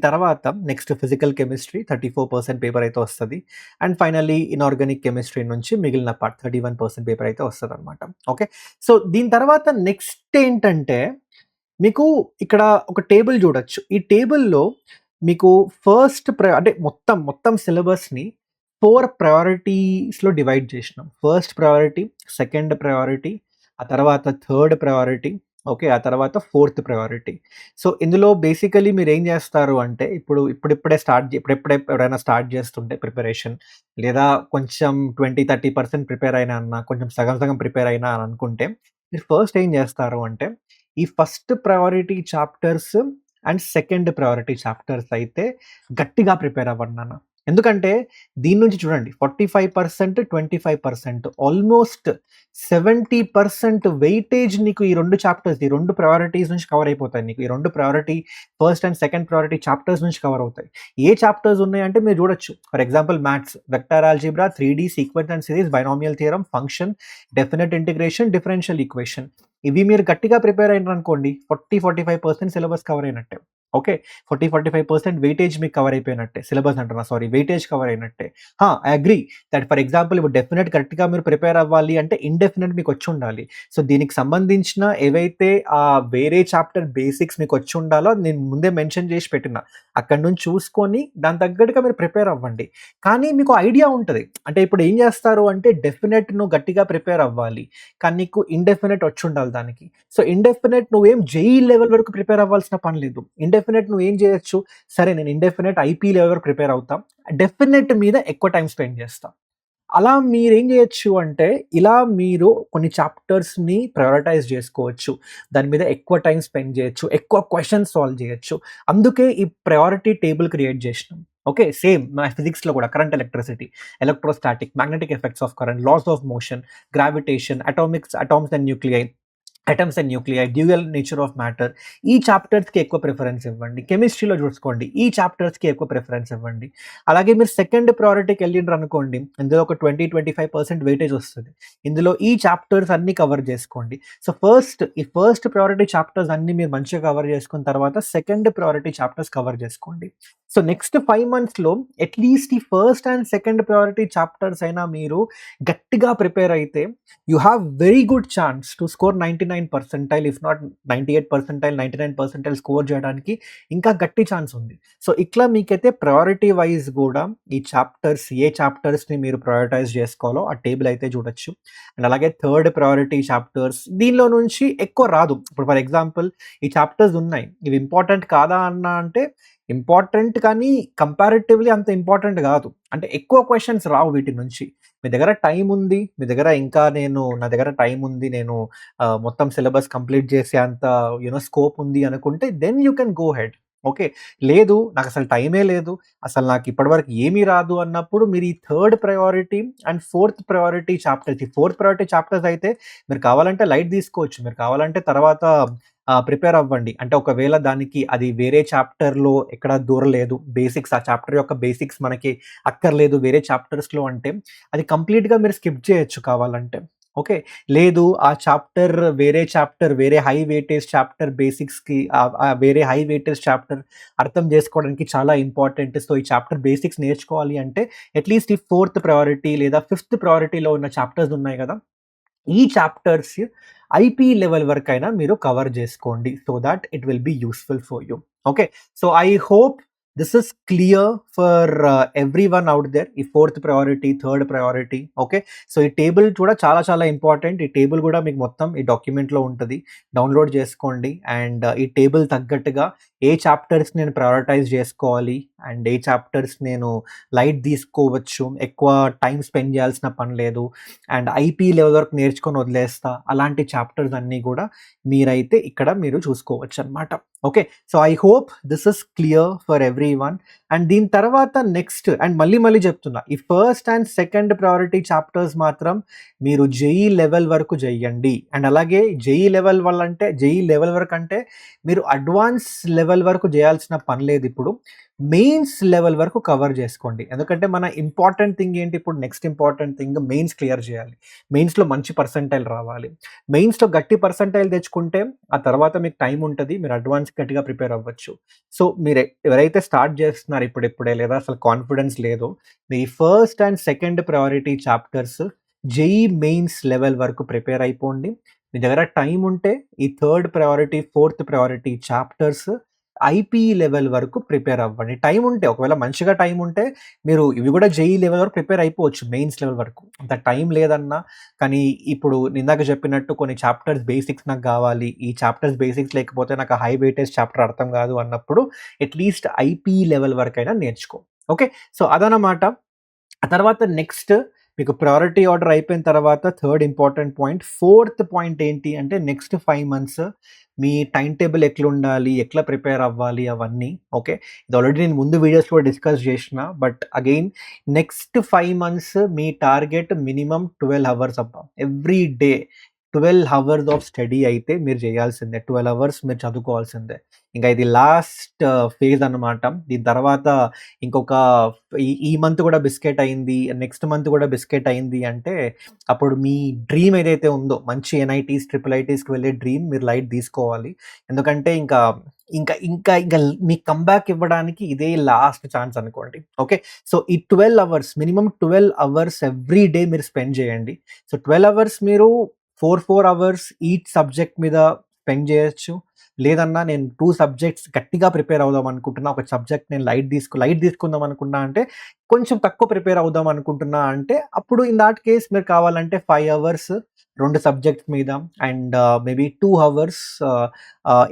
తర్వాత నెక్స్ట్ ఫిజికల్ కెమిస్ట్రీ 34% పేపర్ అయితే వస్తది. అండ్ ఫైనల్లీ ఇనార్గానిక్ కెమిస్ట్రీ నుంచి మిగిలిన పార్ట్ 31% పేపర్ అయితే వస్తదనమాట. ఓకే. సో, దీని తర్వాత నెక్స్ట్ ఏంటంటే మీకు ఇక్కడ ఒక టేబుల్ చూడొచ్చు. ఈ టేబుల్‌లో మీకు అంటే మొత్తం సిలబస్‌ని 4 ప్రయారిటీస్‌లో డివైడ్ చేసినాం. ఫస్ట్ ప్రయారిటీ, సెకండ్ ప్రయారిటీ, ఆ తర్వాత థర్డ్ ప్రయారిటీ, ఓకే. ఆ తర్వాత ఫోర్త్ ప్రయారిటీ. సో, ఇందులో బేసికల్లీ మీరేం చేస్తారు అంటే ఇప్పుడిప్పుడే ఎవరైనా స్టార్ట్ చేస్తుంటే ప్రిపరేషన్ లేదా కొంచెం 20, 30% ప్రిపేర్ అయినా అన్నా, కొంచెం సగం సగం ప్రిపేర్ అయినా అని అనుకుంటే, మీరు ఫస్ట్ ఏం చేస్తారు అంటే, ఈ first priority chapters and second priority chapters అయితే గట్టిగా ప్రిపేర్ అవ్వండి నాన్న. ఎందుకంటే దీని నుంచి చూడండి 45%, 25% ఆల్మోస్ట్ 70% వెయిటేజ్ నీకు ఈ 2 చాప్టర్స్, ఈ 2 ప్రయారిటీస్ నుంచి కవర్ అయిపోతాయి నీకు. ఈ 2 priority first and second priority chapters నుంచి కవర్ అవుతాయి. ఏ చాప్టర్స్ ఉన్నాయంటే మీరు చూడొచ్చు. For example maths, vector algebra, 3D sequence and series, binomial theorem, function, definite integration, differential equation. ఇవి మీరు గట్టిగా ప్రిపేర్ అయినారనుకోండి 45% సిలబస్ కవర్ అయినట్టే. ఓకే. 45% వెయిటేజ్ మీకు కవర్ అయిపోయినట్టే. సిలబస్ అంటున్నా సారీ, వెయిటేజ్ కవర్ అయినట్టే. I agree that for example ఇప్పుడు డెఫినెట్ కరెక్ట్‌గా మీరు ప్రిపేర్ అవ్వాలి అంటే ఇండెఫినెట్ మీకు వచ్చుండాలి. సో, దీనికి సంబంధించిన ఏవైతే వేరే చాప్టర్ బేసిక్స్ మీకు వచ్చుండాలో నేను ముందే మెన్షన్ చేసి పెట్టిన. అక్కడి నుంచి చూసుకొని దాని తగ్గట్టుగా మీరు ప్రిపేర్ అవ్వండి. కానీ మీకు ఐడియా ఉంటది. అంటే ఇప్పుడు ఏం చేస్తారు అంటే డెఫినెట్ నువ్వు గట్టిగా ప్రిపేర్ అవ్వాలి. కానీ నీకు ఇండెఫినెట్ వచ్చుండాలి దానికి. సో, ఇండెఫినెట్ నువ్వేం జేఈఈ లెవెల్ వరకు ప్రిపేర్ అవ్వాల్సిన పని లేదు. ఇండెఫినెట్ నువ్వేం చేయొచ్చు, సరే నేను ఇండెఫినెట్ ఐపీ లెవెల్ వరకు ప్రిపేర్ అవుతా. డెఫినెట్ మీద ఎక్కువ టైమ్ స్పెండ్ చేస్తా. అలా మీరేం చేయొచ్చు అంటే, ఇలా మీరు కొన్ని చాప్టర్స్‌ని ప్రయారిటైజ్ చేసుకోవచ్చు. దాని మీద ఎక్కువ టైమ్ స్పెండ్ చేయొచ్చు. ఎక్కువ క్వెషన్స్ సాల్వ్ చేయొచ్చు. అందుకే ఈ ప్రయారిటీ టేబుల్ క్రియేట్ చేసినాం. ఓకే. సేమ్ మన ఫిజిక్స్‌లో కూడా current electricity, electrostatic, magnetic effects of current, laws of motion, gravitation, atoms and nuclei, atoms and nuclei, dual nature of matter, ఈ చాప్టర్స్‌కి ఎక్కువ ప్రిఫరెన్స్ ఇవ్వండి. కెమిస్ట్రీలో చూసుకోండి, ఈ చాప్టర్స్‌కి ఎక్కువ ప్రిఫరెన్స్ ఇవ్వండి. అలాగే మీరు సెకండ్ ప్రయారిటీకి వెళ్ళిండ్రనుకోండి, ఇందులో ఒక 20-25% వెయిటేజ్ వస్తది. ఇందులో ఈ చాప్టర్స్ అన్నీ కవర్ చేసుకోండి. సో, ఈ ఫస్ట్ ప్రయారిటీ చాప్టర్స్ అన్నీ మీరు మంచిగా కవర్ చేసుకున్న తర్వాత సెకండ్ ప్రయారిటీ చాప్టర్స్ కవర్ చేసుకోండి. సో, నెక్స్ట్ 5 మంత్స్‌లో అట్‌లీస్ట్ ఈ first and second priority chapters అయినా మీరు గట్టిగా ప్రిపేర్ అయితే you have very good chance to score 99 percentile, if not 98 percentile, 99 percentile score చేయడానికి ఇంకా గట్టి ఛాన్స్ ఉంది. సో, ఇట్లా మీకైతే ప్రయారిటీ వైజ్ కూడా ఈ ఏ చాప్టర్స్‌ని మీరు ప్రయారిటైజ్ చేసుకోవాలో ఆ టేబుల్ అయితే చూడొచ్చు. అండ్ అలాగే థర్డ్ ప్రయారిటీ చాప్టర్స్ దీనిలో నుంచి ఎక్కువ రాదు. ఇప్పుడు ఫర్ ఎగ్జాంపుల్ ఈ చాప్టర్స్ ఉన్నాయి. ఇవి ఇంపార్టెంట్ కాదా అంటే ఇంపార్టెంట్, కానీ కంపారిటివ్‌లీ అంత ఇంపార్టెంట్ కాదు. అంటే ఎక్కువ క్వెషన్స్ రావు వీటి నుంచి. మీ దగ్గర టైం ఉంది. మీ దగ్గర ఇంకా నా దగ్గర టైం ఉంది. నేను మొత్తం సిలబస్ కంప్లీట్ చేసేంత స్కోప్ ఉంది అనుకుంటే then you can go head. Okay. లేదు నాకసలు టైమే లేదు, అసలు నాకు ఇప్పటివరకు ఏమీ రాదు అన్నప్పుడు మీరు ఈ third priority and fourth priority chapters, ఈ ఫోర్త్ ప్రయారిటీ చాప్టర్స్ అయితే మీరు కావాలంటే లైట్ తీసుకోవచ్చు. మీరు కావాలంటే తర్వాత ప్రిపేర్ అవ్వండి. అంటే ఒకవేళ దానికి అది వేరే చాప్టర్‌లో ఎక్కడ దూరలేదు, బేసిక్స్ ఆ చాప్టర్ యొక్క బేసిక్స్ మనకి అక్కర్లేదు వేరే చాప్టర్స్‌లో అంటే అది కంప్లీట్‌గా మీరు స్కిప్ చేయొచ్చు కావాలంటే. ఓకే. లేదు ఆ వేరే హై వెయిటేజ్ చాప్టర్ బేసిక్స్‌కి వేరే హై వెయిటేజ్ చాప్టర్ అర్థం చేసుకోవడానికి చాలా ఇంపార్టెంట్. సో, ఈ చాప్టర్ బేసిక్స్ నేర్చుకోవాలి అంటే అట్‌లీస్ట్ ఈ ఫోర్త్ ప్రయారిటీ లేదా ఫిఫ్త్ ప్రయారిటీలో ఉన్న చాప్టర్స్ ఉన్నాయి గదా! ఈ చాప్టర్స్ ఐపీ లెవెల్ వరకైనా మీరు కవర్ చేసుకోండి. So that it will be useful for you. Okay. So I hope this is clear for everyone out there. ఈ fourth priority, third priority. Okay. So ఈ టేబుల్ కూడా చాలా చాలా ఇంపార్టెంట్. ఈ టేబుల్ కూడా మీకు మొత్తం ఈ డాక్యుమెంట్లో ఉంటుంది, డౌన్లోడ్ చేసుకోండి. అండ్ ఈ టేబుల్ తగ్గట్టుగా ఏ చాప్టర్స్ నేను ప్రయారిటైజ్ చేసుకోవాలి అండ్ ఏ చాప్టర్స్ నేను లైట్ తీసుకోవచ్చు, ఎక్కువ టైం స్పెండ్ చేయాల్సిన పని లేదు, అండ్ ఐపీ లెవెల్ వరకు నేర్చుకొని వదిలేస్తా, అలాంటి చాప్టర్స్ అన్నీ కూడా మీరైతే ఇక్కడ మీరు చూసుకోవచ్చు అనమాట. Okay. So I hope this is clear for every one. And దీని తర్వాత నెక్స్ట్, అండ్ మళ్ళీ చెప్తున్నా, ఈ first and second priority chapters మాత్రం మీరు జేఈ లెవెల్ వరకు చేయండి. అండ్ అలాగే జేఈ లెవెల్ వరకు అంటే మీరు అడ్వాన్స్ లెవెల్ వరకు చేయాల్సిన పని లేదు. ఇప్పుడు మెయిన్స్ లెవెల్ వరకు కవర్ చేసుకోండి. ఎందుకంటే మన ఇంపార్టెంట్ థింగ్ ఏంటి, ఇప్పుడు next important thing mains clear చేయాలి. మెయిన్స్లో మంచి పర్సెంటైల్ రావాలి. మెయిన్స్లో గట్టి పర్సెంటైల్ తెచ్చుకుంటే ఆ తర్వాత మీకు టైం ఉంటుంది, మీరు అడ్వాన్స్ గట్టిగా ప్రిపేర్ అవ్వచ్చు. సో మీరు ఎవరైతే స్టార్ట్ చేస్తున్నారు ఇప్పుడే లేదా అసలు కాన్ఫిడెన్స్ లేదో, మీ first and second priority chapters JEE Mains level వరకు ప్రిపేర్ అయిపోండి. మీ దగ్గర టైం ఉంటే ఈ third priority, fourth priority chapters IP level వరకు ప్రిపేర్ అవ్వండి. టైం ఉంటే, ఒకవేళ మంచిగా టైం ఉంటే మీరు ఇవి కూడా జేఈ లెవెల్ వరకు ప్రిపేర్ అయిపోవచ్చు, మెయిన్స్ లెవెల్ వరకు. అంత టైం లేదన్నా కానీ ఇప్పుడు ఇందాక చెప్పినట్టు కొన్ని చాప్టర్స్ బేసిక్స్ నాకు కావాలి, ఈ చాప్టర్స్ బేసిక్స్ లేకపోతే నాకు హై వెయిటేజ్ చాప్టర్ అర్థం కాదు అన్నప్పుడు అట్లీస్ట్ ఐపీ లెవెల్ వరకైనా నేర్చుకో. ఓకే. సో అదనమాట. ఆ తర్వాత నెక్స్ట్ మీకు ప్రయారిటీ ఆర్డర్ అయిపోయిన తర్వాత third important point, fourth point ఏంటి అంటే నెక్స్ట్ 5 మంత్స్ మీ టైం టేబుల్ ఎట్లుండాలి, ఎట్లా ప్రిపేర్ అవ్వాలి అవన్నీ. ఓకే. ఇది ఆల్రెడీ నేను ముందు వీడియోస్లో డిస్కస్ చేసిన, బట్ అగైన్ నెక్స్ట్ 5 మంత్స్ మీ టార్గెట్ మినిమం 12 అవర్స్ అబ్బా, every day 12 hours of study అయితే మీరు చేయాల్సిందే. 12 అవర్స్ మీరు చదువుకోవాల్సిందే. ఇంకా ఇది లాస్ట్ ఫేజ్ అనమాట. దీని తర్వాత ఇంకొక ఈ మంత్ కూడా బిస్కెట్ అయింది, నెక్స్ట్ మంత్ కూడా బిస్కెట్ అయింది అంటే అప్పుడు మీ డ్రీమ్ ఏదైతే ఉందో, మంచి ఎన్ఐటీస్, ట్రిపుల్ ఐటీస్కి వెళ్ళే డ్రీమ్ మీరు లైట్ తీసుకోవాలి. ఎందుకంటే ఇంకా ఇంకా ఇంకా ఇంకా మీకు కంబ్యాక్ ఇవ్వడానికి ఇదే లాస్ట్ ఛాన్స్ అనుకోండి. ఓకే. సో ఈ 12 hours, minimum 12 hours every day మీరు స్పెండ్ చేయండి. సో 12 అవర్స్ మీరు 4 అవర్స్ ఈచ్ సబ్జెక్ట్ మీద స్పెండ్ చేయొచ్చు. లేదన్నా నేను 2 సబ్జెక్ట్స్ గట్టిగా ప్రిపేర్ అవుదాం అనుకుంటున్నా, ఒక సబ్జెక్ట్ నేను లైట్ తీసుకుందాం అనుకున్నా అంటే, కొంచెం తక్కువ ప్రిపేర్ అవుదాం అనుకుంటున్నా అంటే, అప్పుడు ఇన్ దాట్ కేస్ మీరు కావాలంటే 5 అవర్స్ 2 సబ్జెక్ట్స్ మీద అండ్ మేబీ 2 అవర్స్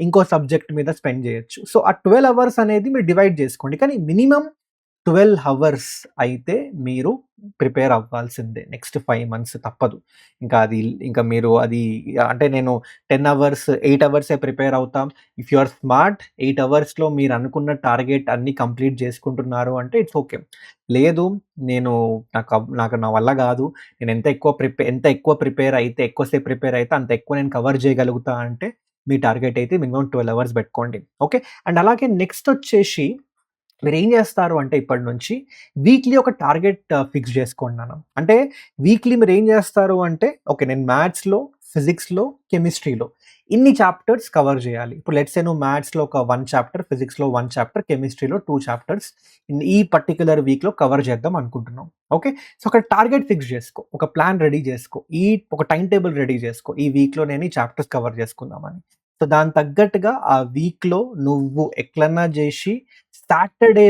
ఇంకో సబ్జెక్ట్ మీద స్పెండ్ చేయొచ్చు. సో ఆ 12 అవర్స్ అనేది మీరు డివైడ్ చేసుకోండి. కానీ మినిమం 12 అవర్స్ అయితే మీరు ప్రిపేర్ అవ్వాల్సిందే నెక్స్ట్ 5 మంత్స్, తప్పదు. ఇంకా మీరు అది అంటే నేను 10 అవర్స్, 8 అవర్సే ప్రిపేర్ అవుతాం. ఇఫ్ యు ఆర్ స్మార్ట్ 8 అవర్స్‌లో మీరు అనుకున్న టార్గెట్ అన్నీ కంప్లీట్ చేసుకుంటున్నారు అంటే ఇట్స్ ఓకే. లేదు నేను నాకు నా వల్ల కాదు, నేను ఎంత ఎక్కువ ప్రిపేర్ అయితే, ఎక్కువసేపు ప్రిపేర్ అయితే అంత ఎక్కువ నేను కవర్ చేయగలుగుతా అంటే మీ టార్గెట్ అయితే మినిమం 12 అవర్స్ పెట్టుకోండి. ఓకే. అండ్ అలాగే నెక్స్ట్ వచ్చేసి మీరేం జేస్తారు అంటే ఇప్పటి నుంచి వీక్లీ ఒక టార్గెట్ ఫిక్స్ జేసుకోండి నాన్న. అంటే వీక్లీ మీరేం జేస్తారు అంటే, ఓకే నేను మ్యాథ్స్‌లో, ఫిజిక్స్‌లో, కెమిస్ట్రీలో ఇన్ని చాప్టర్స్ కవర్ జేయాలి. ఇప్పుడు లెట్స్ సే నువ్వు మ్యాథ్స్‌లో ఒక 1 చాప్టర్, ఫిజిక్స్‌లో 1 చాప్టర్, కెమిస్ట్రీలో 2 చాప్టర్స్ ఈ పర్టిక్యులర్ వీక్‌లో కవర్ చేద్దాం అనుకుంటున్నావు. ఓకే. సో ఒక టార్గెట్ ఫిక్స్ జేసుకో. ఒక ప్లాన్ రెడీ జేసుకో. ఒక టైమ్ టేబుల్ రెడీ జేసుకో. ఈ వీక్‌లో నేను ఈ చాప్టర్స్ కవర్ జేసుకుందామని. సో దానికి తగ్గట్టుగా ఆ వీక్‌లో నువ్వు ఎట్లన్నా జేసి సాటర్డే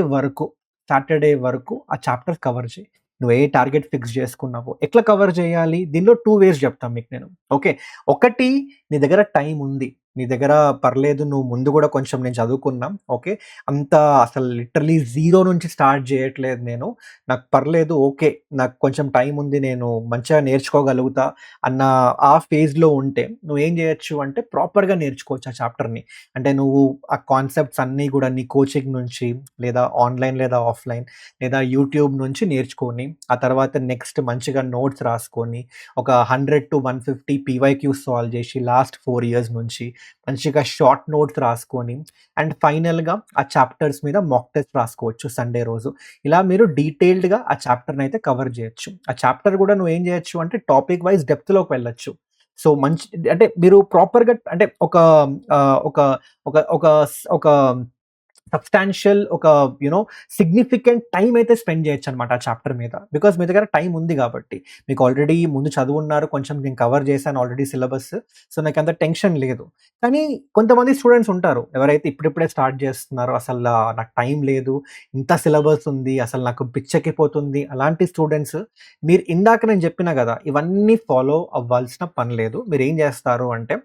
వరకు ఆ చాప్టర్స్ కవర్ చేయి. నువ్వు ఏ టార్గెట్ ఫిక్స్ చేసుకున్నావో. ఎట్లా కవర్ చేయాలి? దీనిలో 2 వేస్ చెప్తాను మీకు నేను. ఓకే. ఒకటి, నీ దగ్గర టైం ఉంది, నీ దగ్గర పర్లేదు, నువ్వు ముందు కూడా కొంచెం నేను చదువుకున్నా. ఓకే. అంత అసలు లిటరల్లీ జీరో నుంచి స్టార్ట్ చేయట్లేదు నేను. నాకు పర్లేదు, ఓకే. నాకు కొంచెం టైం ఉంది, నేను మంచిగా నేర్చుకోగలుగుతా అన్న ఆ ఫేజ్‌లో ఉంటే నువ్వేం చేయొచ్చు అంటే ప్రాపర్‌గా నేర్చుకోవచ్చు ఆ చాప్టర్‌ని. అంటే నువ్వు ఆ కాన్సెప్ట్స్ అన్నీ కూడా నీ కోచింగ్ నుంచి లేదా ఆన్‌లైన్ లేదా ఆఫ్‌లైన్ లేదా యూట్యూబ్ నుంచి నేర్చుకొని, ఆ తర్వాత నెక్స్ట్ మంచిగా నోట్స్ రాసుకొని, ఒక 100-150 పీవైక్యూస్ సాల్వ్ చేసి లాస్ట్ 4 ఇయర్స్ నుంచి మంచిగా షార్ట్ నోట్స్ రాసుకొని అండ్ ఫైనల్‌గా ఆ చాప్టర్స్ మీద మాక్ టెస్ట్ రాసుకోవచ్చు సండే రోజు. ఇలా మీరు డీటెయిల్డ్‌గా ఆ చాప్టర్‌ని అయితే కవర్ చేయొచ్చు. ఆ చాప్టర్ కూడా నువ్వేం చేయొచ్చు అంటే టాపిక్ వైస్ డెప్త్‌లోకి వెళ్ళొచ్చు. సో అంటే మీరు ప్రాపర్‌గా అంటే ఒక ఆహ్, ఒక ఒక ఒక స్ ఒక సబ్స్టాన్షియల్ ఒక సిగ్నిఫికెంట్ టైం అయితే స్పెండ్ చేయొచ్చనమాట ఆ చాప్టర్ మీద. బికాజ్ మీ దగ్గర టైం ఉంది కాబట్టి. మీకు ఆల్రెడీ ముందు చదువున్నారు. కొంచెం నేను కవర్ చేశాను ఆల్రెడీ సిలబస్. సో, నాకంత టెన్షన్ లేదు. కానీ కొంతమంది స్టూడెంట్స్ ఉంటారు. ఎవరైతే ఇప్పుడిప్పుడే స్టార్ట్ చేస్తున్నారో, అసలు నాకు టైం లేదు. ఇంత సిలబస్ ఉంది. అసలు నాకు పిచ్చెక్కిపోతుంది. అలాంటి స్టూడెంట్స్ మీరు ఇందాక నేను చెప్పినా గదా! ఇవన్నీ ఫాలో అవ్వాల్సిన పని లేదు. మీరేం చేస్తారు అంటే,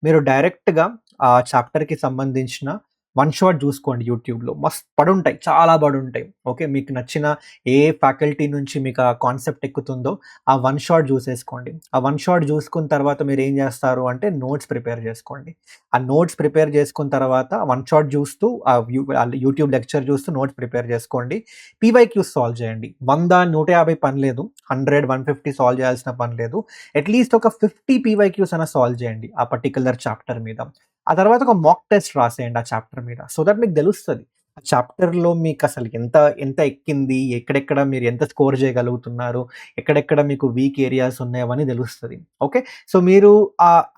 మీరు డైరెక్ట్‌గా ఆ చాప్టర్‌కి సంబంధించిన వన్ షాట్ చూసుకోండి యూట్యూబ్‌లో. మస్తు పడుంటాయి. చాలా పడుంటాయి. ఓకే. మీకు నచ్చిన ఏ ఫ్యాకల్టీ నుంచి మీకు ఆ కాన్సెప్ట్ ఎక్కుతుందో ఆ వన్ షాట్ చూసేసుకోండి. ఆ వన్ షాట్ చూసుకున్న తర్వాత మీరేం చేస్తారు అంటే నోట్స్ ప్రిపేర్ చేసుకోండి. ఆ నోట్స్ ప్రిపేర్ చేసుకున్న తర్వాత వన్ షాట్ చూస్తూ యూట్యూబ్ లెక్చర్ చూస్తూ నోట్స్ ప్రిపేర్ చేసుకోండి. పీవైక్యూస్ సాల్వ్ చేయండి. 100, 150 పని లేదు. 100, 150 సాల్వ్ చేయాల్సిన పని లేదు. అట్‌లీస్ట్ ఒక 50 పీవైక్యూస్ అన్నా సాల్వ్ చేయండి ఆ పర్టిక్యులర్ చాప్టర్ మీద. ఆ తర్వాత ఒక మాక్ టెస్ట్ రాసేయండి ఆ చాప్టర్ మీద. సో దట్ మీకు తెలుస్తది. ఆ చాప్టర్‌లో మీకసలు ఎంత ఎంత ఎక్కింది, ఎక్కడెక్కడ మీరు ఎంత స్కోర్ చేయగలుగుతున్నారు, ఎక్కడెక్కడ మీకు వీక్ ఏరియాస్ ఉన్నాయి అవన్నీ తెలుస్తది. ఓకే. సో మీరు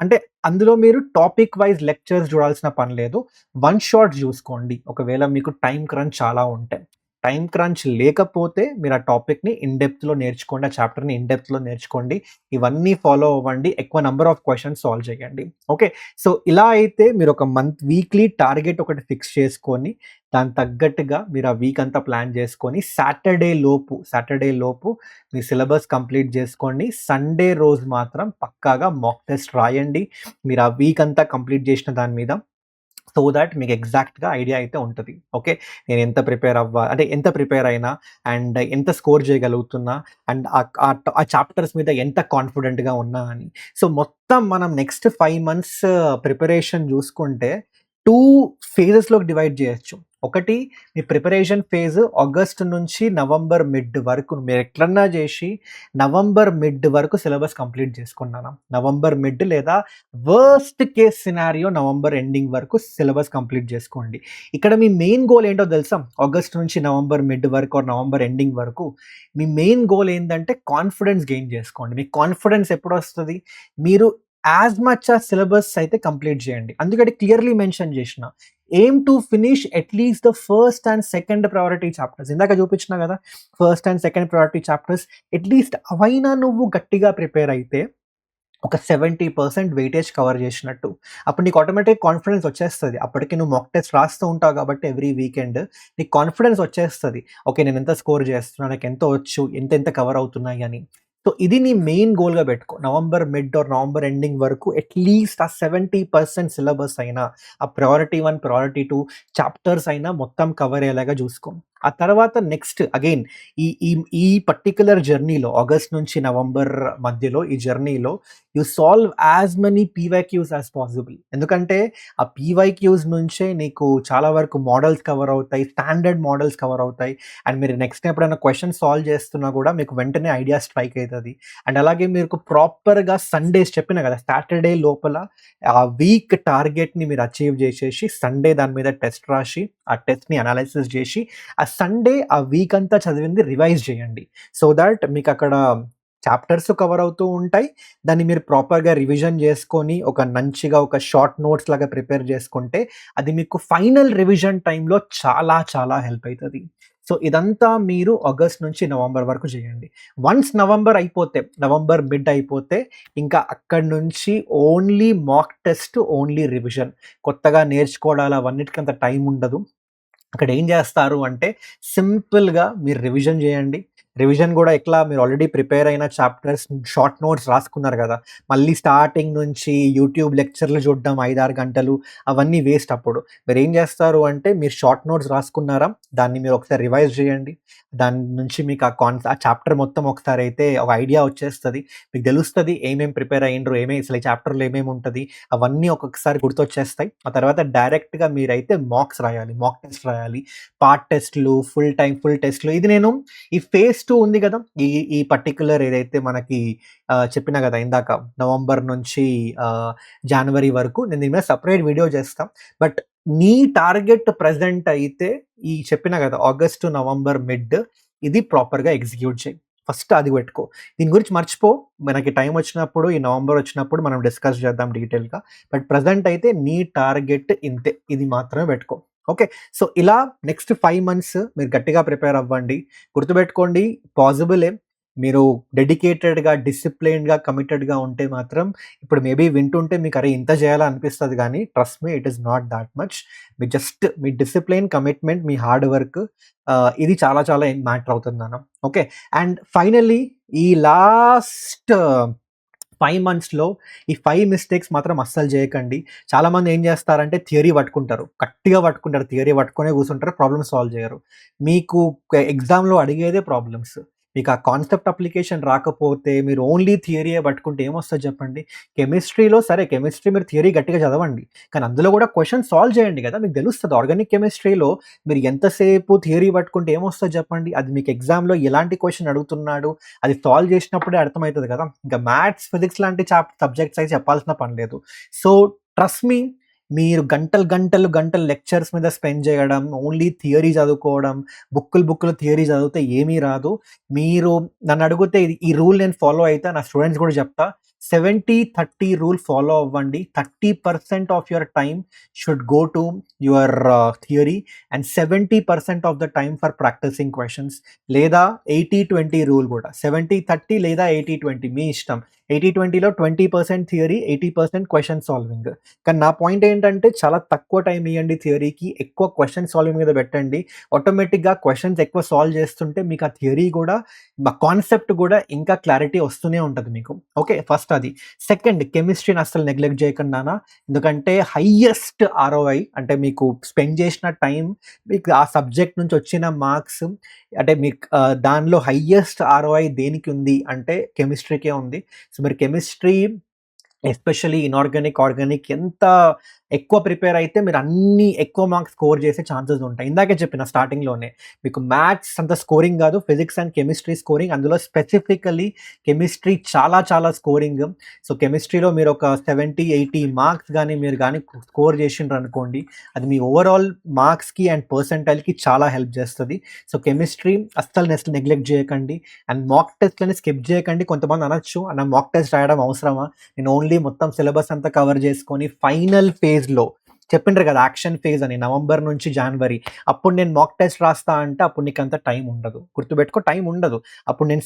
అంటే అందులో మీరు టాపిక్ వైస్ లెక్చర్స్ చూడాల్సిన పని లేదు. వన్ షాట్ చూసుకోండి. ఒకవేళ మీకు టైమ్ క్రంచ్ చాలా ఉంటే. టైమ్ క్రంచ్ లేకపోతే మీరు ఆ టాపిక్‌ని ఇన్ డెప్త్‌లో నేర్చుకోండి. ఆ చాప్టర్‌ని ఇన్ డెప్త్‌లో నేర్చుకోండి. ఇవన్నీ ఫాలో అవ్వండి. ఎక్కువ నంబర్ ఆఫ్ క్వెషన్స్ సాల్వ్ చేయండి. ఓకే. సో, ఇలా అయితే మీరొక వీక్లీ టార్గెట్ ఒకటి ఫిక్స్ చేసుకొని, దానికి తగ్గట్టుగా మీరు ఆ వీక్ అంతా ప్లాన్ చేసుకొని, సాటర్‌డే లోపు మీ సిలబస్ కంప్లీట్ జేసుకోండి. సండే రోజు మాత్రం పక్కాగా మాక్ టెస్ట్ రాయండి. మీరు ఆ వీక్ అంతా కంప్లీట్ జేసిన దాని మీద. సో థాట్ మీకు ఎగ్జాక్ట్‌గా ఐడియా అయితే ఉంటది. ఓకే. నేను ఎంత ప్రిపేర్ అయినా అండ్ ఎంత స్కోర్ చేయగలుగుతున్నా అండ్ ఆ చాప్టర్స్ మీద ఎంత కాన్ఫిడెంట్‌గా ఉన్నా అని. సో, మొత్తం మనం నెక్స్ట్ 5 మంత్స్ ప్రిపరేషన్ జూసుకుంటే 2 ఫేజెస్‌లోకి డివైడ్ జేయొచ్చు. ఒకటి మీ ప్రిపరేషన్ ఫేజ్ ఆగస్ట్ నుంచి నవంబర్ మిడ్ వరకు మీరెట్లన్నా జేసి నవంబర్ మిడ్ వరకు సిలబస్ కంప్లీట్ చేసుకున్నాను. నవంబర్ మిడ్ లేదా worst case scenario November ending వరకు సిలబస్ కంప్లీట్ చేసుకోండి. ఇక్కడ మీ మెయిన్ గోల్ ఏంటో తెలుసా? ఆగస్ట్ నుంచి నవంబర్ మిడ్ వరకు ఆర్ నవంబర్ ఎండింగ్ వరకు మీ మెయిన్ గోల్ ఏందంటే కాన్ఫిడెన్స్ గెయిన్ చేసుకోండి. మీకు కాన్ఫిడెన్స్ ఎప్పుడొస్తది? మీరు యాస్ మచ్ యాస్ సిలబస్ అయితే కంప్లీట్ చేయండి. అందుకని క్లియర్‌లీ మెన్షన్ చేసిన. Aim to finish at least the first and second priority chapters. ఇందాక చూపించిన కదా! First and second priority chapters at least అవైనా నువ్వు గట్టిగా ప్రిపేర్ అయితే ఒక 70% వెయిటేజ్ కవర్ చేసినట్టు. అప్పుడు నీకు ఆటోమేటిక్ కాన్ఫిడెన్స్ వచ్చేస్తది. అప్పటికి నువ్వు మాక్ టెస్ట్ రాస్తూ ఉంటావు కాబట్టి ఎవ్రీ వీకెండ్ నీకు కాన్ఫిడెన్స్ వచ్చేస్తది. ఓకే. నేను ఎంత స్కోర్ చేస్తున్నా, నాకు ఎంత వచ్చు, ఎంతెంత కవర్ అవుతున్నాయి అని. సో, ఇది నీ మెయిన్ గోల్‌గా పెట్టుకో. November mid or November ending వరకు అట్‌లీస్ట్ ఆ 70% సిలబస్ అయినా, ఆ ప్రయారిటీ 1, ప్రయారిటీ 2 చాప్టర్స్ అయినా మొత్తం కవర్ అయ్యేలాగా చూసుకో. ఆ తర్వాత నెక్స్ట్ అగైన్ ఈ ఈ ఈ పర్టిక్యులర్ జర్నీలో ఆగస్ట్ నుంచి నవంబర్ మధ్యలో ఈ జర్నీలో you solve as many PYQs as possible. ఎందుకంటే ఆ పీవైక్యూస్ నుంచే నీకు చాలా వరకు మోడల్స్ కవర్ అవుతాయి. స్టాండర్డ్ మోడల్స్ కవర్ అవుతాయి. అండ్ మీరు నెక్స్ట్ ఎప్పుడైనా క్వెషన్ సాల్వ్ చేస్తున్నా కూడా మీకు వెంటనే ఐడియా స్ట్రైక్ అయితది. అండ్ అలాగే మీకు ప్రాపర్‌గా సండేస్ చెప్పిన కదా! సాటర్‌డే లోపల ఆ వీక్ టార్గెట్‌ని మీరు అచీవ్ చేసేసి సండే దాని మీద టెస్ట్ రాసి, ఆ టెస్ట్‌ని అనాలిసిస్ చేసి, ఆ సండే ఆ వీక్ అంతా చదివింది రివైజ్ చేయండి. సో థాట్ మీకక్కడ చాప్టర్స్ కవర్ అవుతూ ఉంటాయి. దాన్ని మీరు ప్రాపర్‌గా రివిజన్ చేసుకొని, మంచిగా ఒక షార్ట్ నోట్స్ లాగా ప్రిపేర్ చేసుకుంటే, అది మీకు ఫైనల్ రివిజన్ టైమ్‌లో చాలా చాలా హెల్ప్ అయితది. సో, ఇదంతా మీరు ఆగస్ట్ నుంచి నవంబర్ వరకు చేయండి. వన్స్ నవంబర్ మిడ్ అయిపోతే, ఇంకా అక్కడి నుంచి only mock test, only revision. కొత్తగా నేర్చుకోవడాలు అవన్నిటికి అంత టైం ఉండదు. అక్కడ ఏం చేస్తారు అంటే సింపుల్‌గా మీరు రివిజన్ చేయండి. రివిజన్ గూడా ఎట్లా మీరు ఆల్రెడీ ప్రిపేర్ అయిన చాప్టర్స్ షార్ట్ నోట్స్ రాసుకున్నారు గదా! మళ్ళీ స్టార్టింగ్ నుంచి యూట్యూబ్ లెక్చర్‌లు చూడడం 5, 6 గంటలు అవన్నీ వేస్ట్ అప్పుడు. మీరేం చేస్తారు అంటే మీరు షార్ట్ నోట్స్ రాసుకున్నారా? దాన్ని మీరు ఒకసారి రివైజ్ చేయండి. దాని నుంచి మీకు ఆ చాప్టర్ మొత్తం ఒకసారి అయితే ఒక ఐడియా వచ్చేస్తది. మీకు తెలుస్తది ఏమేం ప్రిపేర్ అయ్యిండ్రు, అసలు ఈ చాప్టర్‌లో ఏమేమి ఉంటది. అవన్నీ ఒక్కొక్కసారి గుర్తొచ్చేస్తాయి. ఆ తర్వాత డైరెక్ట్‌గా మీరైతే మాక్ టెస్ట్ రాయాలి. పార్ట్ టెస్ట్‌లు, ఫుల్ టెస్ట్‌లు. ఇది నేను ఈ ఫేజ్ 2 ఉంది గదా! ఈ ఈ పర్టిక్యులర్ ఏదైతే మనకి చెప్పినా గదా! ఇందాక నవంబర్ నుంచి జాన్వరి వరకు నేను దీని మీద సెపరేట్ వీడియో చేస్తా. బట్ నీ టార్గెట్ ప్రెజెంట్ అయితే ఈ చెప్పినా గదా! ఆగస్ట్ టు నవంబర్ మిడ్ ఇది ప్రాపర్‌గా ఎగ్జిక్యూట్ చెయి. ఫస్ట్ అది పెట్టుకో. దీని గురించి మర్చిపో. మనకి టైమ్ వచ్చినప్పుడు ఈ నవంబర్ వచ్చినప్పుడు మనం డిస్కస్ చేద్దాం డీటెయిల్‌గా. బట్ ప్రెజెంట్ అయితే నీ టార్గెట్ ఇంతే. ఇది మాత్రమే పెట్టుకో. ఓకే. సో, ఇలా నెక్స్ట్ 5 మంత్స్ మీరు గట్టిగా ప్రిపేర్ అవ్వండి. గుర్తుపెట్టుకోండి పాజిబులే. మీరు డెడికేటెడ్‌గా, డిసిప్లిన్డ్‌గా, కమిటెడ్‌గా ఉంటే మాత్రం ఇప్పుడు మేబీ వింటుంటే మీకు అరే! ఇంత చేయాలా అనిపిస్తది గానీ trust me it is not thought much. Me just me discipline, commitment, me hard work ఇది చాలా చాలా మ్యాటర్ అవుతుంది నాన్న. ఓకే. అండ్ ఫైనల్లీ ఈ లాస్ట్ 5 మంత్స్‌లో ఈ 5 మిస్టేక్స్ మాత్రం అస్సలు జేయకండి. చాలామంది ఏం జేస్తారంటే థియరీ పట్టుకుంటారు. గట్టిగా పట్టుకుంటారు. థియరీ పట్టుకొనే కూర్చుంటారు. ప్రాబ్లమ్ సాల్వ్ జేయరు. మీకు ఎగ్జామ్‌లో అడిగేదే ప్రాబ్లమ్స్. మీకు ఆ కాన్సెప్ట్ అప్లికేషన్ రాకపోతే మీరు ఓన్లీ థియరీయే పట్టుకుంటే ఏమొస్తది జెప్పండి? కెమిస్ట్రీలో సరే కెమిస్ట్రీ మీరు థియరీ గట్టిగా చదవండి. కానీ అందులో గూడా క్వెషన్ సాల్వ్ చేయండి గదా! మీకు తెలుస్తది. ఆర్గానిక్ కెమిస్ట్రీలో మీరు ఎంతసేపు థియరీ పట్టుకుంటే ఏమొస్తది జెప్పండి? అది మీకు ఎగ్జామ్‌లో ఎలాంటి క్వెషన్ అడుగుతున్నాడు, అది సాల్వ్ చేసినప్పుడే అర్థమైతది కదా! ఇంకా మ్యాథ్స్, ఫిజిక్స్ లాంటి సబ్జెక్ట్స్ అయితే చెప్పాల్సిన పని లేదు. సో, ట్రస్ట్ మీ మీరు గంటలు లెక్చర్స్ మీద స్పెండ్ చేయడం, ఓన్లీ థియరీ చదువుకోవడం, బుక్కులు థియరీ చదివితే ఏమీ రాదు. మీరు నన్నడిగితే ఈ రూల్ నేను ఫాలో అయితా. నా స్టూడెంట్స్ కూడా చెప్తా. 70-30 రూల్ ఫాలో అవ్వండి. 30% of your time should go to your theory and 70% of the time for practicing questions. లేదా 80-20 రూల్ కూడా. 70-30 లేదా 80-20 మీ ఇష్టం. 80-20లో 20% థియరీ, 80% క్వెషన్ సాల్వింగ్. కానీ నా పాయింట్ ఏంటంటే చాలా తక్కువ టైం ఇయ్యండి థియరీకి. ఎక్కువ క్వెషన్ సాల్వింగ్ మీద పెట్టండి. ఆటోమేటిక్‌గా క్వెషన్స్ ఎక్కువ సాల్వ్ చేస్తుంటే మీకు ఆ థియరీ కూడా, కాన్సెప్ట్ కూడా ఇంకా క్లారిటీ వస్తూనే ఉంటది మీకు. ఓకే. ఫస్ట్ అది. సెకండ్ కెమిస్ట్రీని అస్సలు నెగ్లెక్ట్ చేయకండి నాన్న. ఎందుకంటే హైయెస్ట్ ఆర్‌ఓఐ అంటే మీకు స్పెండ్ చేసిన టైం, మీకు ఆ సబ్జెక్ట్ నుంచి వచ్చిన మార్క్స్ అంటే మీకు దానిలో హైయెస్ట్ ఆర్‌ఓఐ దేనికి ఉంది అంటే కెమిస్ట్రీకే ఉంది. సో, మీరు కెమిస్ట్రీ ఎస్పెషల్లీ ఇనార్గానిక్, ఆర్గానిక్ ఎంత ఎక్కువ ప్రిపేర్ అయితే మీరు అన్ని ఎక్కువ మార్క్స్ స్కోర్ చేసే ఛాన్సెస్ ఉంటాయి. ఇందాకే చెప్పిన స్టార్టింగ్‌లోనే. మీకు మ్యాథ్స్ అంత స్కోరింగ్ గాదు. Physics and chemistry scoring. అందులో స్పెసిఫికల్లీ కెమిస్ట్రీ చాలా చాలా స్కోరింగ్. సో, కెమిస్ట్రీలో మీరు ఒక 70, 80 మార్క్స్ మీరు గాని స్కోర్ చేసిండ్రనుకోండి, అది మీ ఓవరాల్ మార్క్స్‌కి అండ్ పర్సెంటైల్‌కి చాలా హెల్ప్ చేస్తది. సో, కెమిస్ట్రీ అస్సలు నెగ్లెక్ట్ చేయకండి. అండ్ మాక్ టెస్ట్‌లని స్కిప్ చేయకండి. కొంతమంది అనొచ్చు, అన్న మాక్ టెస్ట్ రాయడం అవసరమా? నేను ఓన్లీ మొత్తం సిలబస్ అంతా కవర్ చేసుకొని ఫైనల్ ఫేజ్‌లో చెప్పిండ్రు కదా! యాక్షన్ ఫేజ్ అని నవంబర్ నుంచి జాన్వరి. అప్పుడు నేను మాక్ టెస్ట్ రాస్తా అంటే అప్పుడు నీకంత టైం ఉండదు. గుర్తుపెట్టుకో టైం ఉండదు. అప్పుడు నేను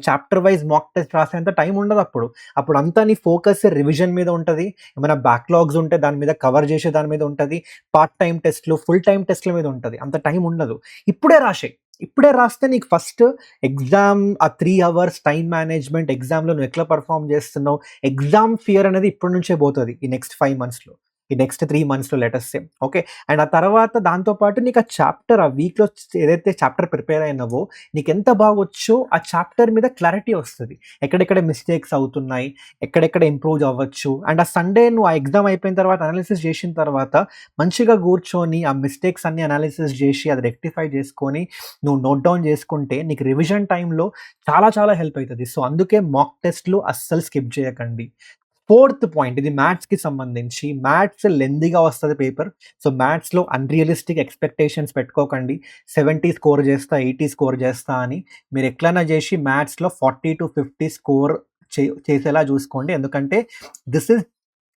చాప్టర్ వైస్ మాక్ టెస్ట్ రాసేంత టైం ఉండదప్పుడు. అప్పుడంతా నీ ఫోకస్ రివిజన్ మీద ఉంటది. ఏమైనా బ్యాక్‌లాగ్స్ ఉంటే దాని మీద కవర్ చేసే దాని మీద ఉంటది. పార్ట్ టైమ్ టెస్ట్‌లు, ఫుల్ టైమ్ టెస్ట్‌ల మీద ఉంటది. అంత టైం ఉండదు. ఇప్పుడే రాసేయి. ఇప్పుడే రాస్తే నీకు ఫస్ట్ ఎగ్జామ్ ఆ 3 అవర్స్ టైమ్ మేనేజ్‌మెంట్, ఎగ్జామ్‌లో నువ్వు ఎట్లా పెర్ఫార్మ్ చేస్తున్నావు, ఎగ్జామ్ ఫియర్ అనేది ఇప్పటి నుంచే పోతది. ఈ నెక్స్ట్ 5 మంత్స్‌లో. ఈ నెక్స్ట్ 3 మంత్స్‌లో let us say. Okay. And ఆ తర్వాత దాంతో పాటు నీకు ఆ చాప్టర్ ఆ వీక్‌లో ఏదైతే చాప్టర్ ప్రిపేర్ అయినావో నీకెంత బాగొచ్చో ఆ చాప్టర్ మీద క్లారిటీ వస్తది. ఎక్కడెక్కడ మిస్టేక్స్ అవుతున్నాయి, ఎక్కడెక్కడ ఇంప్రూవ్ అవ్వచ్చు. అండ్ ఆ సండే నువ్వు ఆ ఎగ్జామ్ అయిపోయిన తర్వాత అనాలిసిస్ చేసిన తర్వాత మంచిగా కూర్చొని ఆ మిస్టేక్స్ అన్ని అనాలిసిస్ చేసి అది రెక్టిఫై చేసుకొని నువ్వు నోట్ డౌన్ చేసుకుంటే నీకు రివిజన్ టైమ్‌లో చాలా చాలా హెల్ప్ అయితది. సో, అందుకే మాక్ టెస్ట్‌లు అస్సలు స్కిప్ చేయకండి. ఫోర్త్ పాయింట్ ఇది మ్యాథ్స్‌కి సంబంధించి. మ్యాథ్స్ లెంథీగా వస్తది పేపర్. సో, మ్యాథ్స్‌లో అన్‌రియలిస్టిక్ ఎక్స్‌పెక్టేషన్స్ పెట్టుకోకండి. 70 స్కోర్ చేస్తా, 80 స్కోర్ చేస్తా అని. మీరు ఎట్లైనా చేసి మ్యాథ్స్‌లో 40-50 స్కోర్ చేసేలా చూసుకోండి. ఎందుకంటే this is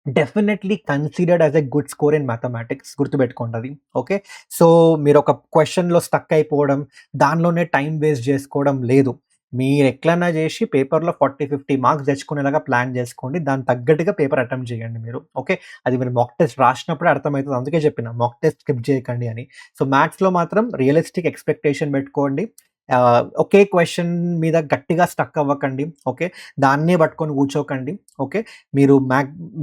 definitely considered as a good score in mathematics గుర్తుపెట్టుకోండి అది. ఓకే. సో, మీరొక క్వెషన్‌లో స్టక్ అయిపోవడం, దానిలోనే టైమ్ వేస్ట్ చేసుకోవడం లేదు. మీరెట్లన్నా జేసి పేపర్‌లో 40, 50 మార్క్స్ తెచ్చుకునేలాగా ప్లాన్ జేసుకోండి. దానికి తగ్గట్టుగా పేపర్ అటెంప్ట్ చేయండి మీరు. ఓకే. అది మీరు మాక్ టెస్ట్ రాసినప్పుడే అర్థమైతది. అందుకే చెప్పిన మాక్ టెస్ట్ స్కిప్ చేయకండి అని. సో, మ్యాథ్స్‌లో మాత్రం రియలిస్టిక్ ఎక్స్‌పెక్టేషన్ పెట్టుకోండి. ఒకే క్వెషన్ మీద గట్టిగా స్టక్ అవ్వకండి. ఓకే. దాన్నే పట్టుకొని కూర్చోకండి. ఓకే. మీరు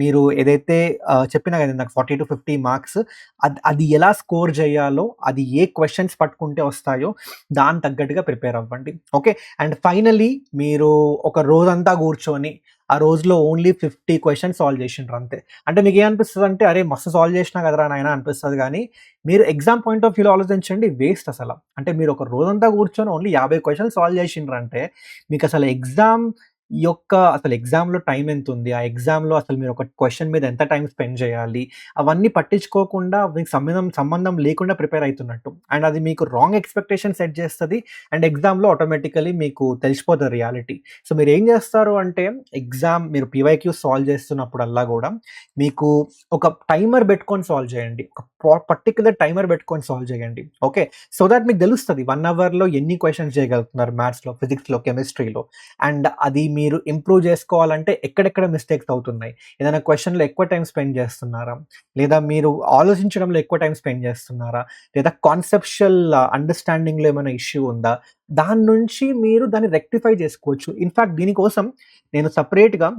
మీరు ఏదైతే చెప్పినా కదా ఇందాక 40-50 మార్క్స్ అది ఎలా స్కోర్ చేయాలో, అది ఏ క్వెషన్స్ పట్టుకుంటే వస్తాయో దానికి తగ్గట్టుగా ప్రిపేర్ అవ్వండి. ఓకే. అండ్ ఫైనల్లీ మీరు ఒక రోజంతా కూర్చొని, ఆ రోజులో ఓన్లీ 50 క్వెషన్స్ సాల్వ్ చేసిండ్రు అంతే. అంటే మీకేమనిపిస్తదంటే, అరే! మస్తు సాల్వ్ చేసినా కదరా నాయనా అనిపిస్తది గానీ, మీరు ఎగ్జామ్ పాయింట్ ఆఫ్ వ్యూలో ఆలోచించండి వేస్ట్ అసల. అంటే మీరు ఒక రోజంతా కూర్చొని ఓన్లీ 50 క్వెషన్స్ సాల్వ్ చేసిండ్రంటే, మీకసలు ఎగ్జామ్ ఈ యొక్క అసలు ఎగ్జామ్‌లో టైమ్ ఎంతుంది? ఆ ఎగ్జామ్‌లో అసలు మీరు ఒక క్వెషన్ మీద ఎంత టైమ్ స్పెండ్ చేయాలి? అవన్నీ పట్టించుకోకుండా మీకు సంబంధం లేకుండా ప్రిపేర్ అయితున్నట్టు. అండ్ అది మీకు రాంగ్ ఎక్స్‌పెక్టేషన్ సెట్ చేస్తది. అండ్ ఎగ్జామ్‌లో ఆటోమేటికల్లీ మీకు తెలిసిపోతది రియాలిటీ. సో మీరేం చేస్తారు అంటే మీరు పీవైక్యూస్ సాల్వ్ చేస్తున్నప్పుడల్లా గూడా మీకు ఒక టైమర్ పెట్టుకొని సాల్వ్ చేయండి. ఒక పర్టిక్యులర్ టైమర్ పెట్టుకొని సాల్వ్ చేయండి. ఓకే. సో థట్ మీకు తెలుస్తది 1 అవర్‌లో ఎన్ని క్వెషన్స్ చేయగలుగుతున్నారు మ్యాథ్స్‌లో, ఫిజిక్స్‌లో, కెమిస్ట్రీలో. అండ్ అది మీరు ఇంప్రూవ్ చేసుకోవాలంటే ఎక్కడెక్కడ మిస్టేక్స్ అవుతున్నాయి? ఏదైనా క్వెషన్‌లో ఎక్కువ టైమ్ స్పెండ్ చేస్తున్నారా? లేదా మీరు ఆలోచించడంలో ఎక్కువ టైమ్ స్పెండ్ చేస్తున్నారా? లేదా కాన్సెప్షువల్ అండర్‌స్టాండింగ్‌లో ఏమైనా ఇష్యూ ఉందా? దాని నుంచి మీరు దాన్ని రెక్టిఫై చేసుకోవచ్చు. ఇన్‌ఫాక్ట్ దీనికోసం నేను సెపరేట్‌గా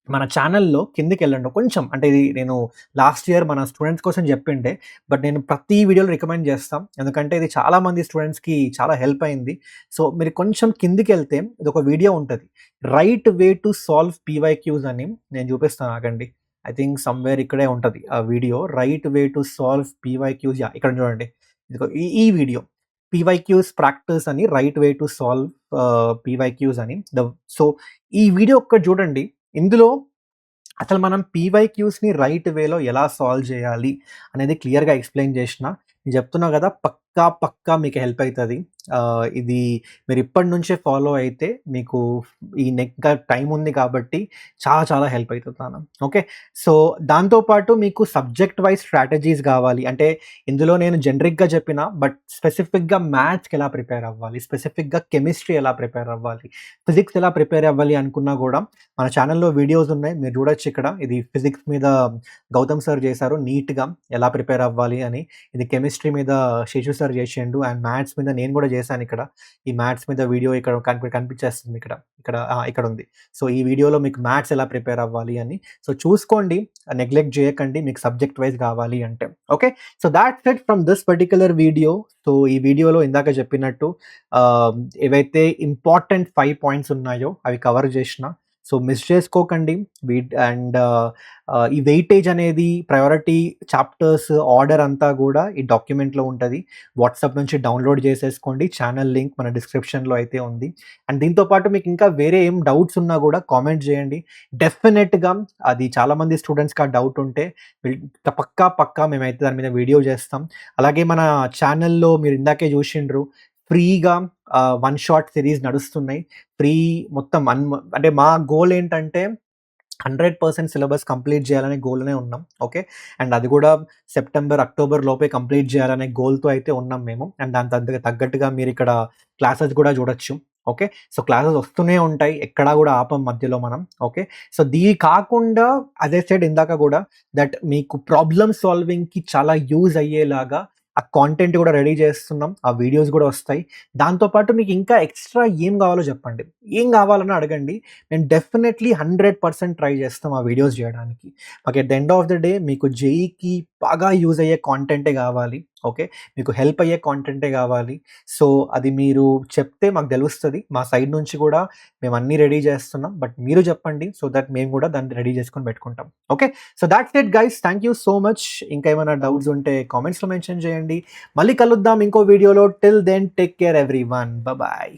మన ఛానెల్‌లో కిందకెళ్ళండి. కొంచెం అంటే ఇది నేను లాస్ట్ ఇయర్ మన స్టూడెంట్స్ కోసం చెప్పిండే. బట్ నేను ప్రతి వీడియోలో రికమెండ్ చేస్తాం. ఎందుకంటే ఇది చాలా మంది స్టూడెంట్స్‌కి చాలా హెల్ప్ అయింది. సో మీరు కొంచెం కిందకెళ్తే ఇదొక వీడియో ఉంటది. Right way to solve PYQs అని నేను చూపిస్తాను ఆగండి. ఐ థింక్ సమ్‌వేర్ ఇక్కడే ఉంటది ఆ video. Right way to solve PYQs yeah! ఇక్కడ చూడండి. ఇదిగో ఈ ఈ వీడియో. పీవైక్యూస్ ప్రాక్టీస్ అని right way to solve PYQs అని. సో ఈ వీడియో ఒక్కటి చూడండి. ఇందులో అసలు మనం పీవైక్యూస్‌ని రైట్ వేలో ఎలా సాల్వ్ చేయాలి అనేది క్లియర్‌గా ఎక్స్‌ప్లెయిన్ చేషినా. నేను చెప్తున్నా గదా! పక్కా మీకు హెల్ప్ అయితది. ఇది మీరు ఇప్పటి నుంచే ఫాలో అయితే మీకు ఇంకా టైమ్ ఉంది కాబట్టి చాలా హెల్ప్ అయితది నాన్న. ఓకే. సో దాంతో పాటు మీకు సబ్జెక్ట్ వైస్ స్ట్రాటజీస్ గావాలి. అంటే ఇందులో నేను జనరిక్‌గా చెప్పిన బట్ స్పెసిఫిక్‌గా మ్యాథ్స్‌కి ఎలా ప్రిపేర్ అవ్వాలి? స్పెసిఫిక్‌గా కెమిస్ట్రీ ఎలా ప్రిపేర్ అవ్వాలి? ఫిజిక్స్ ఎలా ప్రిపేర్ అవ్వాలి అనుకున్నా గూడా మన ఛానెల్‌లో వీడియోస్ ఉన్నాయి. మీరు చూడొచ్చు ఇక్కడ. ఇది ఫిజిక్స్ మీద గౌతమ్ సార్ చేశారు నీట్‌గా ఎలా ప్రిపేర్ అవ్వాలి అని. ఇది కెమిస్ట్రీ మీద శేషు సార్ చేసిండు. అండ్ మ్యాథ్స్ మీద నేను కూడా చేశాను ఇక్కడ. ఈ మ్యాథ్స్ మీద వీడియో ఇక్కడ కనిపించేస్తుంది ఇక్కడ. ఇక్కడ ఉంది. సో ఈ వీడియోలో మీకు మ్యాథ్స్ ఎలా ప్రిపేర్ అవ్వాలి అని. సో చూసుకోండి. నెగ్లెక్ట్ చేయకండి మీకు సబ్జెక్ట్ వైస్ కావాలి అంటే. Okay. So that's it from this particular video. So ఈ వీడియోలో ఇందాక చెప్పినట్టు ఆహ్, ఏవైతే ఇంపార్టెంట్ 5 పాయింట్స్ ఉన్నాయో అవి కవర్ చేషినా. సో మిస్ చేసుకోకండి. అండ్ ఈ వెయిటేజ్ అనేది ప్రయారిటీ చాప్టర్స్ ఆర్డర్ అంతా గూడా ఈ డాక్యుమెంట్‌లో ఉంటది. వాట్సాప్ నుంచి డౌన్‌లోడ్ చేసేసుకోండి. ఛానల్ లింక్ మన డిస్క్రిప్షన్‌లో అయితే ఉంది. అండ్ దీంతో పాటు మీకు ఇంకా వేరే ఏం డౌట్స్ ఉన్నా గూడా కామెంట్ చేయండి. డెఫినెట్‌గా అది చాలామంది స్టూడెంట్స్‌కి ఆ డౌట్ ఉంటే విల్ పక్కా మేమైతే దాని మీద వీడియో చేస్తాం. అలాగే మన ఛానల్‌లో మీరు ఇందాకే చూషిండ్రు. ఫ్రీగా వన్ షాట్ సిరీస్ నడుస్తున్నాయి. ఫ్రీ మొత్తం అంటే మా గోల్ ఏంటంటే 100% సిలబస్ కంప్లీట్ చేయాలనే గోల్‌లోనే ఉన్నాం. ఓకే. అండ్ అది కూడా సెప్టెంబర్, అక్టోబర్ లోపే కంప్లీట్ చేయాలనే గోల్‌తో అయితే ఉన్నాం మేము. అండ్ దాని తగ్గట్టుగా మీరిక్కడ క్లాసెస్ కూడా చూడొచ్చు. ఓకే. సో క్లాసెస్ వస్తూనే ఉంటాయి. ఎక్కడా కూడా ఆపం మధ్యలో మనం. ఓకే. సో కాకుండా యాస్ ఐ సెడ్ ఇందాక కూడా దట్ మీకు ప్రాబ్లమ్ సాల్వింగ్‌కి చాలా యూజ్ అయ్యేలాగా ఆ కాంటెంట్ కూడా రెడీ చేస్తున్నాం. ఆ వీడియోస్ కూడా వస్తాయి. దాంతో పాటు మీకు ఇంకా ఎక్స్‌ట్రా ఏం కావాలో చెప్పండి. ఏం కావాలన్నా అడగండి. మేము డెఫినెట్‌లీ 100% ట్రై చేస్తాం ఆ వీడియోస్ చేయడానికి. మాకు at the end of the day మీకు జేఈకి బాగా యూజ్ అయ్యే కాంటెంటే కావాలి. ఓకే. మీకు హెల్ప్ అయ్యే కాంటెంటే కావాలి. సో అది మీరు చెప్తే మాకు తెలుస్తది. మా సైడ్ నుంచి కూడా మేము అన్నీ రెడీ చేస్తున్నాం. బట్ మీరు చెప్పండి. సో దట్ మేము కూడా దాన్ని రెడీ చేసుకొని పెట్టుకుంటాం. Okay. So that's it guys. Thank you so much. ఇంకా ఏమైనా డౌట్స్ ఉంటే కామెంట్స్‌లో మెన్షన్ చేయండి. మళ్ళీ కలుద్దాం ఇంకో వీడియోలో. Till then take care everyone. Bye.